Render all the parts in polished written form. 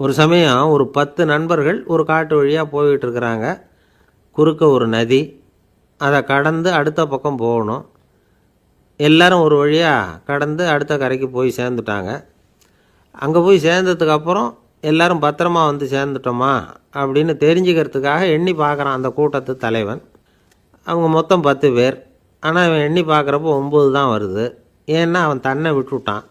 ஒரு சமயம் ஒரு 10 நண்பர்கள் ஒரு காட்டு வழியாக போய்கிட்டு இருக்கிறாங்க. குறுக்க ஒரு நதி, அதை கடந்து அடுத்த பக்கம் போகணும். எல்லாரும் ஒரு வழியாக கடந்து அடுத்த கரைக்கு போய் சேர்ந்துட்டாங்க. அங்கே போய் சேர்ந்ததுக்கப்புறம் எல்லாரும் பத்திரமா வந்து சேர்ந்துட்டோமா அப்படின்னு தெரிஞ்சுக்கிறதுக்காக எண்ணி பார்க்குறான் அந்த கூட்டத்து தலைவன். அவங்க மொத்தம் 10 பேர். ஆனால் அவன் எண்ணி பார்க்குறப்போ 9 தான் வருது. ஏன்னா அவன் தன்னை விட்டுவிட்டான்.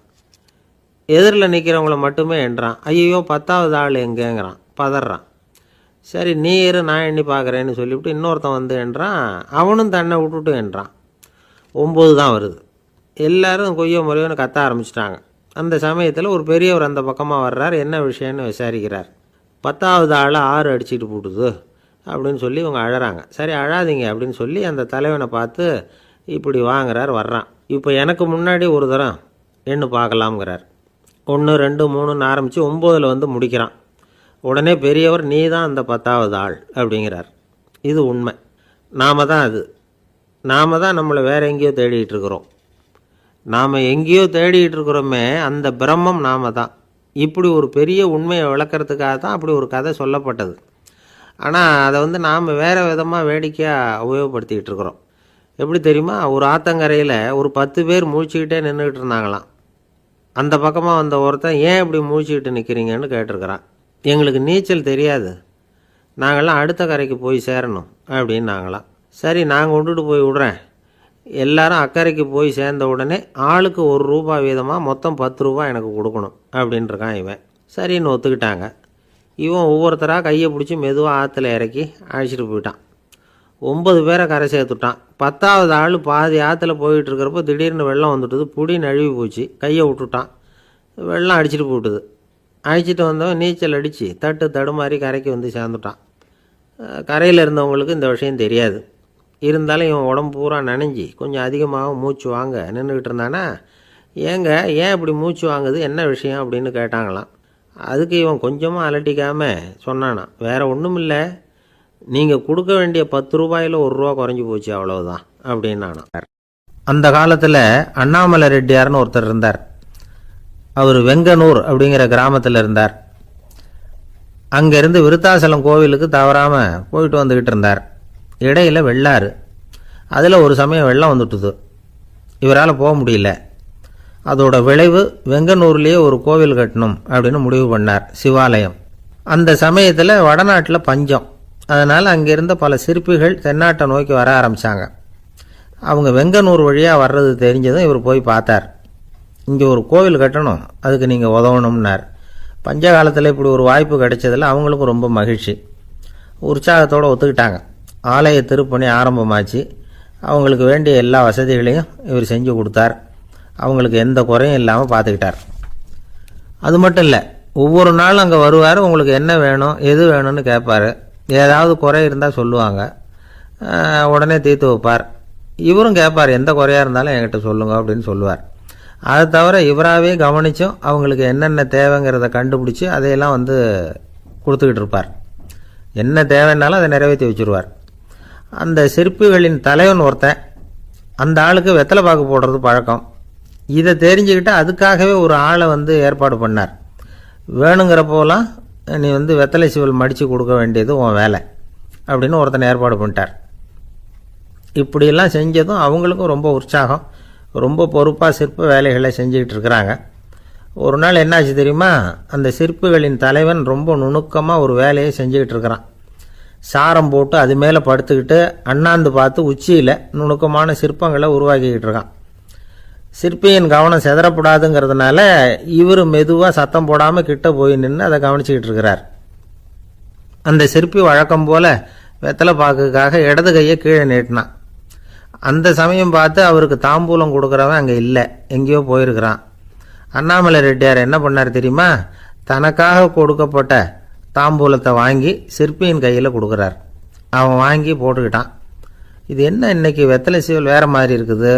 எதிரில் நிற்கிறவங்கள மட்டுமே எண்ணுறான். ஐயோ 10வது ஆள் எங்கேங்கிறான், பதறான். சரி நீ இரு, நான் எண்ணி பார்க்குறேன்னு சொல்லிவிட்டு இன்னொருத்தன் வந்து எண்ணுறான். அவனும் தன்னை விட்டுட்டு எண்ணுறான். 9 தான் வருது. எல்லோரும் கொய்யோ முறையோன்னு கத்த ஆரம்பிச்சிட்டாங்க. அந்த சமயத்தில் ஒரு பெரியவர் அந்த பக்கமாக வர்றார். என்ன விஷயம்னு விசாரிக்கிறார். 10வது ஆள் 6 அடிச்சுட்டு போட்டுது அப்படின்னு சொல்லி இவங்க அழறாங்க. சரி அழாதீங்க அப்படின்னு சொல்லி அந்த தலைவனை பார்த்து இப்படி வாங்குறார். வர்றான். இப்போ எனக்கு முன்னாடி ஒரு தரம் எண்ணு பார்க்கலாம்ங்கிறார். 1 2 3ன்னு ஆரம்பித்து 9ல் வந்து முடிக்கிறான். உடனே பெரியவர் நீ தான் அந்த 10வது ஆள் அப்படிங்கிறார். இது உண்மை. நாம தான் நம்மளை வேறு எங்கேயோ தேடிகிட்டு இருக்கிறோம். நாம் எங்கேயோ தேடிகிட்டு இருக்கிறோமே, அந்த பிரம்மம் நாம தான். இப்படி ஒரு பெரிய உண்மையை விளக்கிறதுக்காக தான் அப்படி ஒரு கதை சொல்லப்பட்டது. ஆனால் அதை வந்து நாம் வேறு விதமாக வேடிக்கையாக உபயோகப்படுத்திக்கிட்டு இருக்கிறோம். எப்படி தெரியுமா? ஒரு ஆத்தங்கரையில் ஒரு 10 பேர் முழிச்சுக்கிட்டே நின்றுக்கிட்டு இருந்தாங்களாம். அந்த பக்கமாக வந்த ஒருத்தன் ஏன் இப்படி முழிச்சுக்கிட்டு நிற்கிறீங்கன்னு கேட்டிருக்கிறான். எங்களுக்கு நீச்சல் தெரியாது, நாங்கள்லாம் அடுத்த கரைக்கு போய் சேரணும் அப்படின்னு நாங்களாம். சரி நான் கொண்டுட்டு போய் விடுறேன். எல்லாரும் அக்கறைக்கு போய் சேர்ந்த உடனே ஆளுக்கு ₹1 வீதமாக மொத்தம் ₹10 எனக்கு கொடுக்கணும் அப்படின்ட்டுருக்கான் இவன். சரின்னு ஒத்துக்கிட்டாங்க. இவன் ஒவ்வொருத்தராக கையை பிடிச்சி மெதுவாக ஆற்றுல இறக்கி அழைச்சிட்டு போயிட்டான். 9 பேரை கரை சேர்த்துட்டான். 10வது ஆள் பாதி ஆற்றுல போயிட்டு இருக்கிறப்போ திடீர்னு வெள்ளம் வந்துட்டுது. புடி நழுவி போச்சு. கையை விட்டுட்டான். வெள்ளம் அடிச்சிட்டு போட்டுது. அழைச்சிட்டு வந்தவன் நீச்சல் அடித்து தடுமாறி கரைக்கு வந்து சேர்ந்துட்டான். கரையில் இருந்தவங்களுக்கு இந்த விஷயம் தெரியாது. இருந்தாலும் இவன் உடம்பு பூரா நனைஞ்சி கொஞ்சம் அதிகமாக மூச்சு வாங்க நின்றுக்கிட்டு இருந்தானா, ஏன் இப்படி மூச்சு வாங்குது, என்ன விஷயம் அப்படின்னு கேட்டாங்களாம். அதுக்கு இவன் கொஞ்சமாக அலட்டிக்காமல் சொன்னானா, வேறு ஒன்றும் இல்லை, நீங்கள் கொடுக்க வேண்டிய ₹10ல் ₹1 குறைஞ்சி போச்சு அவ்வளவுதான் அப்படின்னானா. அந்த காலத்தில் அண்ணாமலை ரெட்டியார்னு ஒருத்தர் இருந்தார். அவர் வெங்கனூர் அப்படிங்கிற கிராமத்தில் இருந்தார். அங்கேருந்து விருத்தாசலம் கோவிலுக்கு தவறாமல் போயிட்டு வந்துக்கிட்டு இருந்தார். இடையில் வெள்ளாறு. அதில் ஒரு சமயம் வெள்ளம் வந்துட்டுது. இவரால் போக முடியல. அதோட விளைவு வெங்கனூர்லேயே ஒரு கோவில் கட்டணும் அப்படின்னு முடிவு பண்ணார், சிவாலயம். அந்த சமயத்தில் வடநாட்டில் பஞ்சம். அதனால் அங்கிருந்த பல சிற்பிகள் தென்னாட்டை நோக்கி வர ஆரம்பித்தாங்க. அவங்க வெங்கனூர் வழியாக வர்றது தெரிஞ்சதும் இவர் போய் பார்த்தார். இங்கே ஒரு கோவில் கட்டணும், அதுக்கு நீங்கள் உதவணும்னார். பஞ்ச காலத்தில் இப்படி ஒரு வாய்ப்பு கிடைச்சதில் அவங்களுக்கும் ரொம்ப மகிழ்ச்சி. உற்சாகத்தோடு ஒத்துக்கிட்டாங்க. ஆலய திருப்பணி ஆரம்பமாச்சு. அவங்களுக்கு வேண்டிய எல்லா வசதிகளையும் இவர் செஞ்சு கொடுத்தார். அவங்களுக்கு எந்த குறையும் இல்லாமல் பார்த்துக்கிட்டார். அது மட்டும் இல்லை, ஒவ்வொரு நாளும் அங்கே வருவார். உங்களுக்கு என்ன வேணும், எது வேணும்னு கேட்பார். ஏதாவது குறை இருந்தால் சொல்லுவாங்க, உடனே தீர்த்து வைப்பார். இவரும் கேட்பார், எந்த குறையாக இருந்தாலும் என்கிட்ட சொல்லுங்க அப்படின்னு சொல்லுவார். அதை தவிர இவராகவே கவனித்தும் அவங்களுக்கு என்னென்ன தேவைங்கிறத கண்டுபிடிச்சி அதையெல்லாம் வந்து கொடுத்துக்கிட்டு இருப்பார். என்ன தேவைன்னாலும் அதை நிறைவேற்றி வச்சுருவார். அந்த சிற்பிகளின் தலைவன் ஒருத்தன், அந்த ஆளுக்கு வெத்தலை பாக்கு போடுறது பழக்கம். இதை தெரிஞ்சுக்கிட்டு அதுக்காகவே ஒரு ஆளை வந்து ஏற்பாடு பண்ணார். வேணுங்கிறப்போலாம் நீ வந்து வெத்தலை சிவல் மடித்து கொடுக்க வேண்டியது உன் வேலை அப்படின்னு ஒருத்தனை ஏற்பாடு பண்ணிட்டார். இப்படியெல்லாம் செஞ்சதும் அவங்களுக்கும் ரொம்ப உற்சாகம். ரொம்ப பொறுப்பாக சிற்ப வேலைகளை செஞ்சுக்கிட்டு இருக்கிறாங்க. ஒரு நாள் என்னாச்சு தெரியுமா? அந்த சிற்பிகளின் தலைவன் ரொம்ப நுணுக்கமாக ஒரு வேலையை செஞ்சுக்கிட்டு இருக்கிறான். சாரம் போட்டு அது மேலே படுத்துக்கிட்டு அண்ணாந்து பார்த்து உச்சியில் நுணுக்கமான சிற்பங்களை உருவாக்கிக்கிட்டு இருக்கான். சிற்பியின் கவனம் செதறப்படாதுங்கிறதுனால இவர் மெதுவாக சத்தம் போடாமல் கிட்ட போய் நின்று அதை கவனிச்சிக்கிட்டு இருக்கிறார். அந்த சிற்பி வழக்கம் போல் வெத்தலை பாக்குக்காக இடது கையை கீழே நீட்டினான். அந்த சமயம் பார்த்து அவருக்கு தாம்பூலம் கொடுக்குறவன் அங்கே இல்லை, எங்கேயோ போயிருக்கிறான். அண்ணாமலை ரெட்டியார் என்ன பண்ணார் தெரியுமா? தனக்காக கொடுக்கப்பட்ட தாம்பூலத்தை வாங்கி சிற்பியின் கையில் கொடுக்குறார். அவன் வாங்கி போட்டுக்கிட்டான். இது என்ன இன்னைக்கு வெத்தலை சீவல் வேறு மாதிரி இருக்குது,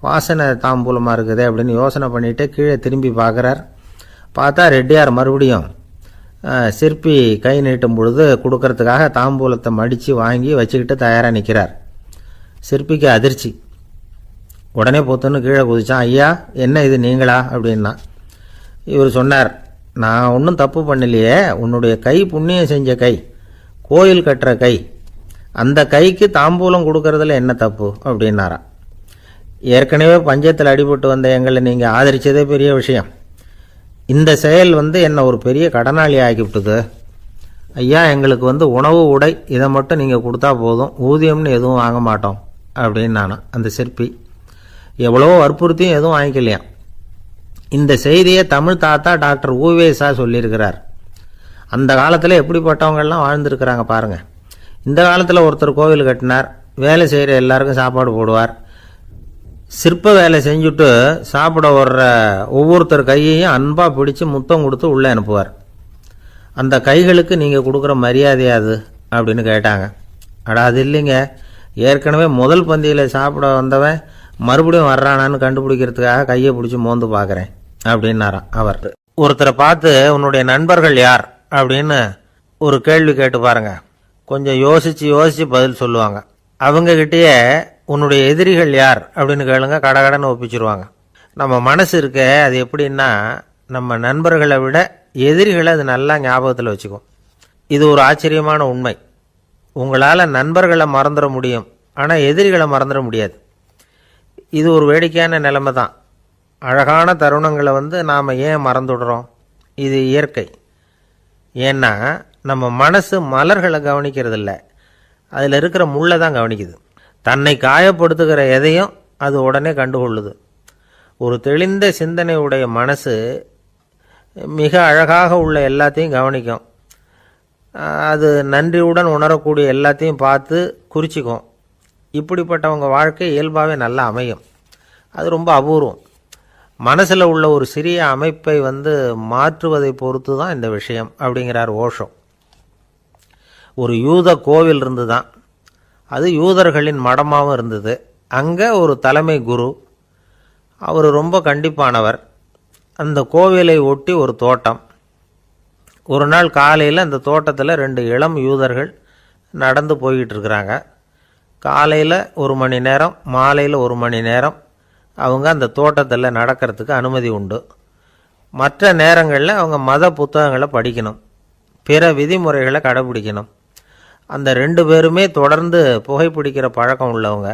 வாசனை தாம்பூலமாக இருக்குது அப்படின்னு யோசனை பண்ணிவிட்டு கீழே திரும்பி பார்க்குறார். பார்த்தா ரெட்டியார் மறுபடியும் சிற்பி கை நீட்டும் பொழுது கொடுக்கறதுக்காக தாம்பூலத்தை மடித்து வாங்கி வச்சுக்கிட்டு தயாராக நிற்கிறார். சிற்பிக்கு அதிர்ச்சி. உடனே பொத்துன்னு கீழே குதிச்சான். ஐயா, என்ன இது நீங்களா அப்படின்னா. இவர் சொன்னார், நான் ஒன்றும் தப்பு பண்ணலையே, உன்னுடைய கை புண்ணியம் செஞ்ச கை, கோயில் கட்டுற கை, அந்த கைக்கு தாம்பூலம் கொடுக்கறதுல என்ன தப்பு அப்படின்னாராம். ஏற்கனவே பஞ்சத்தில் அடிபட்டு வந்த எங்களை நீங்கள் ஆதரித்ததே பெரிய விஷயம். இந்த செயல் என்னை ஒரு பெரிய கடனாளி ஆக்கிவிட்டுது. ஐயா, எங்களுக்கு உணவு உடை இதை மட்டும் நீங்கள் கொடுத்தா போதும், ஊதியம்னு எதுவும் வாங்க மாட்டோம் அப்படின்னு நானும். அந்த சிற்பி எவ்வளோ வற்புறுத்தியும் எதுவும் வாங்கிக்கலையாம். இந்த செய்தியை தமிழ் தாத்தா டாக்டர் ஊவேசா சொல்லியிருக்கிறார். அந்த காலத்தில் எப்படிப்பட்டவங்கள்லாம் வாழ்ந்துருக்கிறாங்க பாருங்கள். இந்த காலத்தில் ஒருத்தர் கோவில் கட்டினார், வேலை செய்கிற எல்லாருக்கும் சாப்பாடு போடுவார், சிற்ப வேலை செஞ்சுட்டு சாப்பிட வர்ற ஒவ்வொருத்தர் கையையும் அன்பாக பிடிச்சி முத்தம் கொடுத்து உள்ளே அனுப்புவார். அந்த கைகளுக்கு நீங்கள் கொடுக்குற மரியாதையாது அப்படின்னு கேட்டாங்க. அது இல்லைங்க, ஏற்கனவே முதல் பந்தியில் சாப்பிட வந்தவன் மறுபடியும் வர்றானான்னு கண்டுபிடிக்கிறதுக்காக கையை பிடிச்சி மோந்து பார்க்குறேன் அப்படின்னாராம் அவர். ஒருத்தரை பார்த்து உன்னுடைய நண்பர்கள் யார் அப்படின்னு ஒரு கேள்வி கேட்டு பாருங்க, கொஞ்சம் யோசிச்சு பதில் சொல்லுவாங்க. அவங்ககிட்டயே உன்னுடைய எதிரிகள் யார் அப்படின்னு கேளுங்க, கடகடன்னு ஒப்பிச்சிருவாங்க. நம்ம மனசு இருக்க அது எப்படின்னா, நம்ம நண்பர்களை விட எதிரிகளை அது நல்லா ஞாபகத்தில் வச்சுக்கும். இது ஒரு ஆச்சரியமான உண்மை. உங்களால் நண்பர்களை மறந்துட முடியும், ஆனால் எதிரிகளை மறந்துட முடியாது. இது ஒரு வேடிக்கையான நிலைமை தான். அழகான தருணங்களை நாம் ஏன் மறந்துடுறோம்? இது இயற்கை. ஏன்னா நம்ம மனசு மலர்களை கவனிக்கிறதில்ல, அதில் இருக்கிற முள்ளை தான் கவனிக்குது. தன்னை காயப்படுத்துகிற எதையும் அது உடனே கண்டுகொள்ளுது. ஒரு தெளிந்த சிந்தனை உடைய மனசு மிக அழகாக உள்ள எல்லாத்தையும் கவனிக்கும். அது நன்றியுடன் உணரக்கூடிய எல்லாத்தையும் பார்த்து குறிச்சிக்கும். இப்படிப்பட்டவங்க வாழ்க்கை இயல்பாகவே நல்லா அமையும். அது ரொம்ப அபூர்வம். மனசில் உள்ள ஒரு சிறிய அமைப்பை மாற்றுவதை பொறுத்து தான் இந்த விஷயம் அப்படிங்கிறார் ஓஷோ. ஒரு யூத கோவில் இருந்து தான், அது யூதர்களின் மடமாகவும் இருந்தது. அங்கே ஒரு தலைமை குரு, அவர் ரொம்ப கண்டிப்பானவர். அந்த கோவிலை ஒட்டி ஒரு தோட்டம். ஒரு நாள் காலையில் அந்த தோட்டத்தில் 2 இளம் யூதர்கள் நடந்து போய்கிட்டு இருக்கிறாங்க. காலையில் 1 மணி நேரம், மாலையில் 1 மணி நேரம் அவங்க அந்த தோட்டத்தில் நடக்கிறதுக்கு அனுமதி உண்டு. மற்ற நேரங்களில் அவங்க மத புத்தகங்களை படிக்கணும், பிற விதிமுறைகளை கடைபிடிக்கணும். அந்த 2 பேருமே தொடர்ந்து புகைப்பிடிக்கிற பழக்கம் உள்ளவங்க.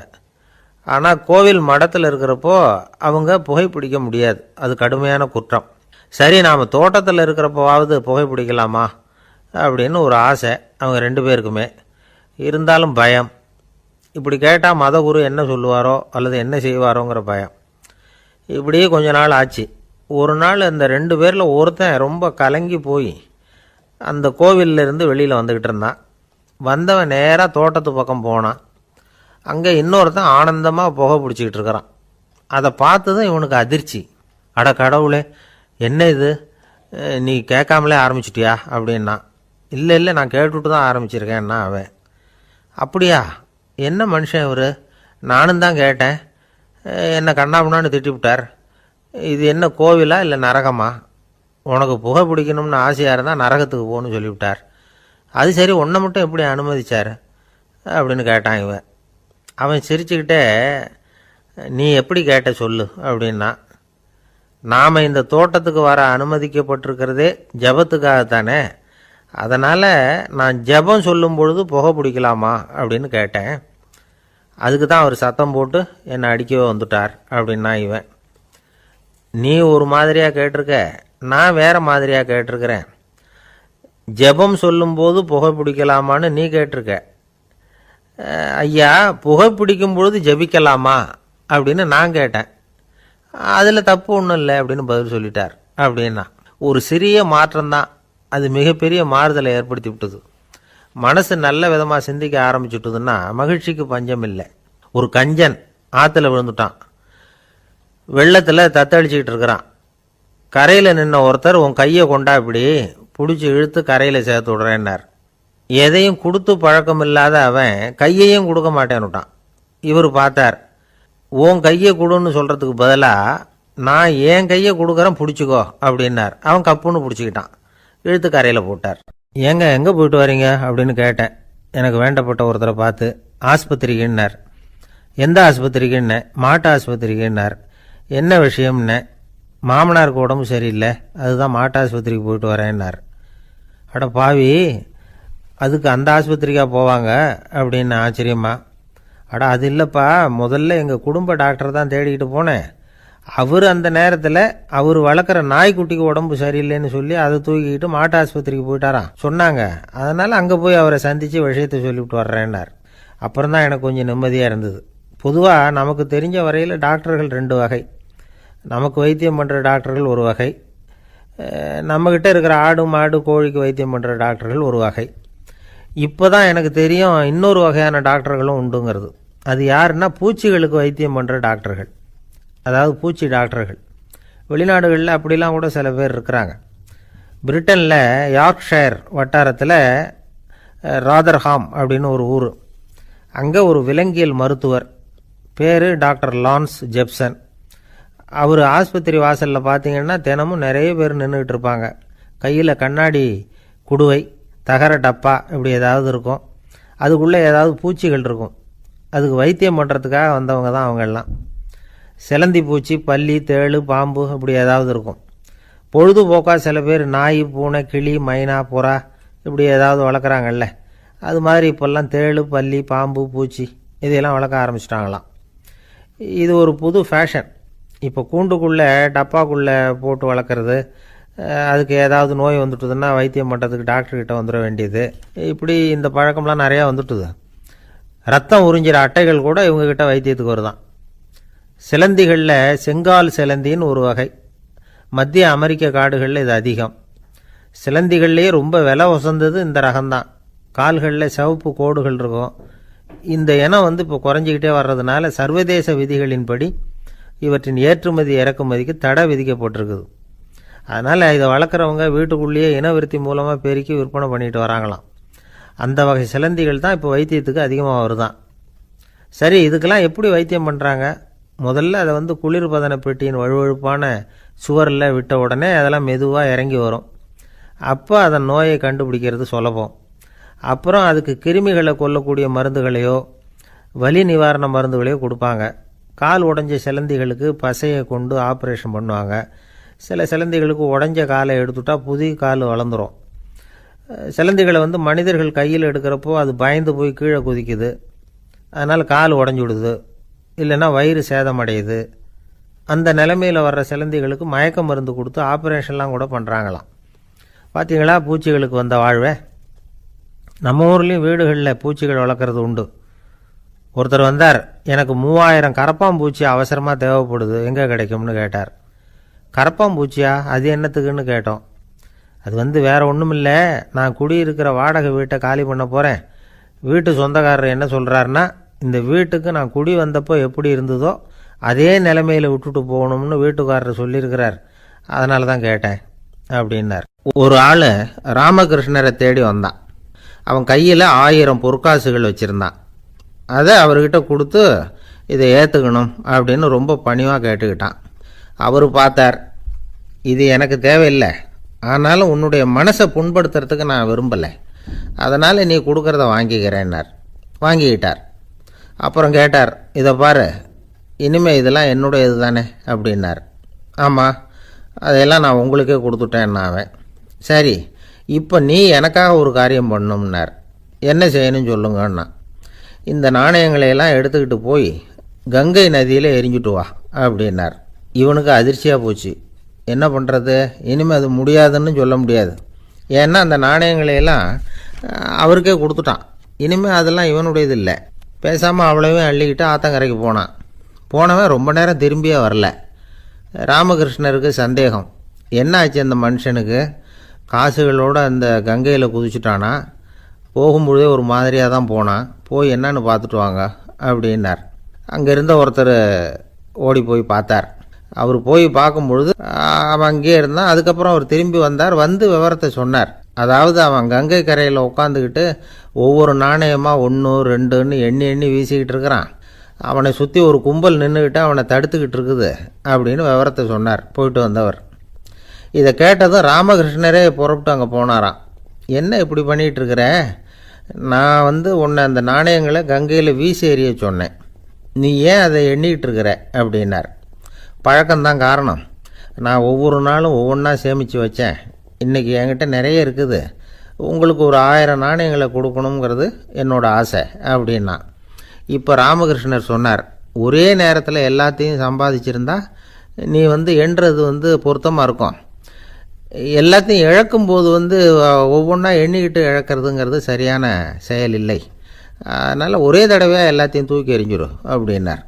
ஆனால் கோவில் மடத்தில் இருக்கிறப்போ அவங்க புகைப்பிடிக்க முடியாது, அது கடுமையான குற்றம். சரி, நாம் தோட்டத்தில் இருக்கிறப்போவாவது புகைப்பிடிக்கலாமா அப்படின்னு ஒரு ஆசை அவங்க 2 பேருக்குமே. இருந்தாலும் பயம். இப்படி கேட்டால் மதகுரு என்ன சொல்லுவாரோ அல்லது என்ன செய்வாரோங்கிற பயம். இப்படியே கொஞ்ச நாள் ஆச்சு. ஒரு நாள் அந்த 2 பேரில் ஒருத்தன் ரொம்ப கலங்கி போய் அந்த கோவிலிருந்து வெளியில் வந்துக்கிட்டு இருந்தான். வந்தவன் நேராக தோட்டத்து பக்கம் போனான். அங்கே இன்னொருத்தன் ஆனந்தமாக புகை பிடிச்சிக்கிட்டு இருக்கிறான். அதை பார்த்து தான் இவனுக்கு அதிர்ச்சி. அட கடவுளே, என்ன இது, நீ கேட்காமலே ஆரம்பிச்சிட்டியா அப்படின்னா. இல்லை நான் கேட்டுவிட்டு தான் ஆரம்பிச்சிருக்கேன்னா அவன். அப்படியா, என்ன மனுஷன் இவர், நானும் தான் கேட்டேன், என்னை கண்ணாமுன்னான்னு திட்டிவிட்டார். இது என்ன கோவிலா இல்லை நரகமா? உனக்கு புகை பிடிக்கணும்னு ஆசையாக இருந்தால் நரகத்துக்கு போகணும்னு சொல்லிவிட்டார். அது சரி, உன்னை மட்டும் எப்படி அனுமதிச்சார் அப்படின்னு கேட்டான் இவன். அவன் சிரிச்சுக்கிட்டே, நீ எப்படி கேட்ட சொல்லு அப்படின்னா. நாம் இந்த தோட்டத்துக்கு வர அனுமதிக்கப்பட்டிருக்கிறதே ஜபத்துக்காகத்தானே, அதனால் நான் ஜபம் சொல்லும் பொழுது புகை பிடிக்கலாமா அப்படின்னு கேட்டேன். அதுக்கு தான் அவர் சத்தம் போட்டு என்னை அடிக்கவே வந்துட்டார் அப்படின்னா இவன். நீ ஒரு மாதிரியாக கேட்டிருக்க, நான் வேறு மாதிரியாக கேட்டிருக்கிறேன். ஜபம் சொல்லும்போது புகை பிடிக்கலாமான்னு நீ கேட்டிருக்க. ஐயா, புகை பிடிக்கும் பொழுது ஜபிக்கலாமா அப்படின்னு நான் கேட்டேன். அதில் தப்பு ஒன்றும் இல்லை அப்படின்னு பதில் சொல்லிட்டார் அப்படின்னா. ஒரு சிறிய மாற்றம்தான் அது மிகப்பெரிய மாறுதலை ஏற்படுத்தி விட்டது. மனசு நல்ல விதமாக சிந்திக்க ஆரம்பிச்சுட்டுதுன்னா மகிழ்ச்சிக்கு பஞ்சம் இல்லை. ஒரு கஞ்சன் ஆற்றுல விழுந்துட்டான், வெள்ளத்தில் தத்தளிச்சுக்கிட்டு இருக்கிறான். கரையில் நின்ன ஒருத்தர், உன் கையை கொண்டா இப்படி பிடிச்சி இழுத்து கரையில் சேர்த்து விடுறேன்னார். எதையும் கொடுத்து பழக்கம் இல்லாத அவன் கையையும் கொடுக்க மாட்டேன்னுட்டான். இவர் பார்த்தார், உன் கையை கொடுன்னு சொல்கிறதுக்கு பதிலாக நான் என் கையை கொடுக்குறேன் பிடிச்சிக்கோ அப்படின்னார். அவன் கப்புன்னு பிடிச்சிக்கிட்டான், இழுத்து கரையில் போட்டார். ஏங்க எங்கே போயிட்டு வரீங்க அப்படின்னு கேட்டேன் எனக்கு வேண்டப்பட்ட ஒருத்தரை பார்த்து. ஆஸ்பத்திரிக்குன்னார். எந்த ஆஸ்பத்திரிக்குன்னே? மாட்டு ஆஸ்பத்திரிக்குன்னார். என்ன விஷயம்னே? மாமனாருக்கு உடம்பு சரியில்லை, அதுதான் மாட்டாஸ்பத்திரிக்கு போயிட்டு வரேன்னார். அட பாவி, அதுக்கு அந்த ஆஸ்பத்திரிக்கா போவாங்க அப்படின்னு ஆச்சரியமா. அட அது இல்லைப்பா, முதல்ல எங்கள் குடும்ப டாக்டர் தான் தேடிக்கிட்டு போனேன். அவர் அந்த நேரத்தில் அவர் வளர்க்குற நாய்க்குட்டிக்கு உடம்பு சரியில்லைன்னு சொல்லி அதை தூக்கிக்கிட்டு மாட்டு ஆஸ்பத்திரிக்கு போயிட்டாராம் சொன்னாங்க. அதனால் அங்கே போய் அவரை சந்தித்து விஷயத்தை சொல்லிவிட்டு வர்றேன்னார். அப்புறம் தான் எனக்கு கொஞ்சம் நிம்மதியாக இருந்தது. பொதுவாக நமக்கு தெரிஞ்ச வரையில் டாக்டர்கள் 2 வகை. நமக்கு வைத்தியம் பண்ணுற டாக்டர்கள் ஒரு வகை, நம்மக்கிட்ட இருக்கிற ஆடு மாடு கோழிக்கு வைத்தியம் பண்ணுற டாக்டர்கள் ஒரு வகை. இப்போ தான் எனக்கு தெரியும் இன்னொரு வகையான டாக்டர்களும் உண்டுங்கிறது. அது யாருன்னா பூச்சிகளுக்கு வைத்தியம் பண்ணுற டாக்டர்கள், அதாவது பூச்சி டாக்டர்கள். வெளிநாடுகளில் அப்படிலாம் கூட சில பேர் இருக்கிறாங்க. பிரிட்டனில் யார்க்ஷயர் வட்டாரத்தில் ராதர்ஹாம் அப்படின்னு ஒரு ஊர். அங்கே ஒரு விலங்கியல் மருத்துவர், பேர் டாக்டர் லான்ஸ் ஜெப்சன். அவர் ஆஸ்பத்திரி வாசலில் பார்த்தீங்கன்னா தினமும் நிறைய பேர் நின்றுக்கிட்டு இருப்பாங்க. கையில் கண்ணாடி குடுவை, தகர டப்பா இப்படி ஏதாவது இருக்கும். அதுக்குள்ளே ஏதாவது பூச்சிகள் இருக்கும். அதுக்கு வைத்தியம் பண்ணுறதுக்காக வந்தவங்க தான் அவங்கெல்லாம். சிலந்தி பூச்சி, பல்லி, தேளு, பாம்பு இப்படி ஏதாவது இருக்கும். பொழுதுபோக்காக சில பேர் நாய், பூனை, கிளி, மைனா, புறா இப்படி ஏதாவது வளர்க்குறாங்கல்ல, அது மாதிரி இப்போல்லாம் தேளு, பல்லி, பாம்பு, பூச்சி இதையெல்லாம் வளர்க்க ஆரம்பிச்சிட்டாங்களாம். இது ஒரு புது ஃபேஷன். இப்போ கூண்டுக்குள்ளே டப்பாக்குள்ளே போட்டு வளர்க்குறது, அதுக்கு ஏதாவது நோய் வந்துட்டுதுன்னா வைத்தியம் பண்ணுறதுக்கு டாக்டர்கிட்ட வந்துட வேண்டியது, இப்படி இந்த பழக்கம்லாம் நிறையா வந்துட்டுது. ரத்தம் உறிஞ்சிற அட்டைகள் கூட இவங்ககிட்ட வைத்தியத்துக்கு வருதான். சிலந்திகளில் செங்கால் சிலந்தின்னு ஒரு வகை. மத்திய அமெரிக்க காடுகளில் இது அதிகம். சிலந்திகள்லேயே ரொம்ப விலை உசந்தது இந்த ரகம்தான். கால்களில் சிவப்பு கோடுகள் இருக்கும். இந்த இனம் இப்போ குறைஞ்சிக்கிட்டே வர்றதுனால சர்வதேச விதிகளின்படி இவற்றின் ஏற்றுமதி இறக்குமதிக்கு தடை விதிக்கப்பட்டிருக்குது. அதனால் இதை வளர்க்குறவங்க வீட்டுக்குள்ளேயே இனவிருத்தி மூலமாக பெருக்கி விற்பனை பண்ணிட்டு வராங்களாம். அந்த வகை சிலந்திகள் தான் இப்போ வைத்தியத்துக்கு அதிகமாக வருதான். சரி, இதுக்கெல்லாம் எப்படி வைத்தியம் பண்ணுறாங்க? முதல்ல அதை குளிர்பதன பெட்டியின் வழுவழுப்பான சுவரில் விட்ட உடனே அதெல்லாம் மெதுவாக இறங்கி வரும். அப்போ அதன் நோயை கண்டுபிடிக்கிறது சுலபம். அப்புறம் அதுக்கு கிருமிகளை கொல்லக்கூடிய மருந்துகளையோ வலி நிவாரண மருந்துகளையோ கொடுப்பாங்க. கால் உடைஞ்ச சிலந்திகளுக்கு பசையை கொண்டு ஆப்ரேஷன் பண்ணுவாங்க. சில சிலந்திகளுக்கு உடஞ்ச காலை எடுத்துட்டா புதிய கால் வளர்ந்துடும். சிலந்திகளை மனிதர்கள் கையில் எடுக்கிறப்போ அது பயந்து போய் கீழே குதிக்குது. அதனால் கால் உடஞ்சி விடுது, இல்லைன்னா வயிறு சேதமடையுது. அந்த நிலைமையில் வர்ற சிலந்திகளுக்கு மயக்க மருந்து கொடுத்து ஆப்ரேஷன்லாம் கூட பண்ணுறாங்களாம். பார்த்தீங்களா பூச்சிகளுக்கு வந்த வாழ்வே. நம்ம ஊர்லேயும் வீடுகளில் பூச்சிகள் வளர்க்குறது உண்டு. ஒருத்தர் வந்தார், எனக்கு 3000 கரப்பாம்பூச்சி அவசரமாக தேவைப்படுது, எங்கே கிடைக்கும்னு கேட்டார். கரப்பாம்பூச்சியா, அது என்னத்துக்குன்னு கேட்டோம். அது வேறு ஒன்றும் இல்லை, நான் குடியிருக்கிற வாடகை வீட்டை காலி பண்ண போகிறேன். வீட்டு சொந்தக்காரர் என்ன சொல்கிறாருன்னா, இந்த வீட்டுக்கு நான் குடி வந்தப்போ எப்படி இருந்ததோ அதே நிலைமையில் விட்டுட்டு போகணும்னு வீட்டுக்காரர் சொல்லியிருக்கிறார், அதனால தான் கேட்டேன் அப்படின்னார். ஒரு ஆள் ராமகிருஷ்ணரை தேடி வந்தான். அவன் கையில் 1000 பொற்காசுகள் வச்சுருந்தான். அதை அவர்கிட்ட கொடுத்து இதை ஏற்றுக்கணும் அப்படின்னு ரொம்ப பணிவாக கேட்டுக்கிட்டான். அவர் பார்த்தார், இது எனக்கு தேவையில்லை, ஆனாலும் உன்னுடைய மனசை புண்படுத்துறதுக்கு நான் விரும்பலை, அதனால் நீ கொடுக்குறத வாங்கிக்கிறேன்னார். வாங்கிக்கிட்டார். அப்புறம் கேட்டார், இதை பாரு, இனிமேல் இதெல்லாம் என்னுடைய இது தானே அப்படின்னார். ஆமாம், அதையெல்லாம் நான் உங்களுக்கே கொடுத்துட்டேன் அவன். சரி, இப்போ நீ எனக்காக ஒரு காரியம் பண்ணணும்னார். என்ன செய்யணும்னு சொல்லுங்கன்னா, இந்த நாணயங்களையெல்லாம் எடுத்துக்கிட்டு போய் கங்கை நதியில் எரிஞ்சுட்டு வா அப்படின்னார். இவனுக்கு அதிர்ச்சியாக போச்சு. என்ன பண்ணுறது, இனிமேல் அது முடியாதுன்னு சொல்ல முடியாது. ஏன்னா அந்த நாணயங்களையெல்லாம் அவருக்கே கொடுத்துட்டான். இனிமேல் அதெல்லாம் இவனுடையது இல்லை. பேசாமல் அவ்வளவையும் அள்ளிக்கிட்டு ஆத்தங்கரைக்கு போனான். போனவன் ரொம்ப நேரம் திரும்பியே வரல. ராமகிருஷ்ணருக்கு சந்தேகம், என்ன ஆச்சு அந்த மனுஷனுக்கு, காசுகளோடு அந்த கங்கையில் குதிச்சுட்டானா, போகும்பொழுதே ஒரு மாதிரியாக தான் போனான், போய் என்னன்னு பார்த்துட்டு வாங்க அப்படின்னார். அங்கே இருந்த ஒருத்தர் ஓடி போய் பார்த்தார். அவர் போய் பார்க்கும்பொழுது அவன் அங்கேயே இருந்தான். அதுக்கப்புறம் அவர் திரும்பி வந்தார். விவரத்தை சொன்னார். அதாவது அவன் கங்கை கரையில் உட்காந்துக்கிட்டு ஒவ்வொரு நாணயமாக 1 2ன்னு எண்ணி வீசிக்கிட்டு இருக்கிறான். அவனை சுற்றி ஒரு கும்பல் நின்றுக்கிட்டு அவனை தடுத்துக்கிட்டு இருக்குது அப்படின்னு விவரத்தை சொன்னார் போயிட்டு வந்தவர். இதை கேட்டதும் ராமகிருஷ்ணரே புறப்பட்டு அங்கே போனாராம். என்ன இப்படி பண்ணிகிட்டு இருக்கிற, நான் உன்னை அந்த நாணயங்களை கங்கையில் வீசி எறிய சொன்னேன், நீ ஏன் அதை எண்ணிக்கிட்டு இருக்கிற அப்படின்னார். பழக்கம்தான் காரணம். நான் ஒவ்வொரு நாளும் ஒவ்வொன்றா சேமித்து வச்சேன். இன்றைக்கி என்கிட்ட நிறைய இருக்குது. உங்களுக்கு ஒரு 1000 நாணயங்களை கொடுக்கணுங்கிறது என்னோடய ஆசை அப்படின்னா. இப்போ ராமகிருஷ்ணர் சொன்னார், ஒரே நேரத்தில் எல்லாத்தையும் சம்பாதிச்சிருந்தா நீ எண்ணுறது பொருத்தமாக இருக்கும். எல்லாத்தையும் இழக்கும்போது ஒவ்வொன்றா எண்ணிக்கிட்டு இழக்கிறதுங்கிறது சரியான செயல் இல்லை. அதனால் ஒரே தடவையாக எல்லாத்தையும் தூக்கி எறிஞ்சிடும் அப்படின்னார்.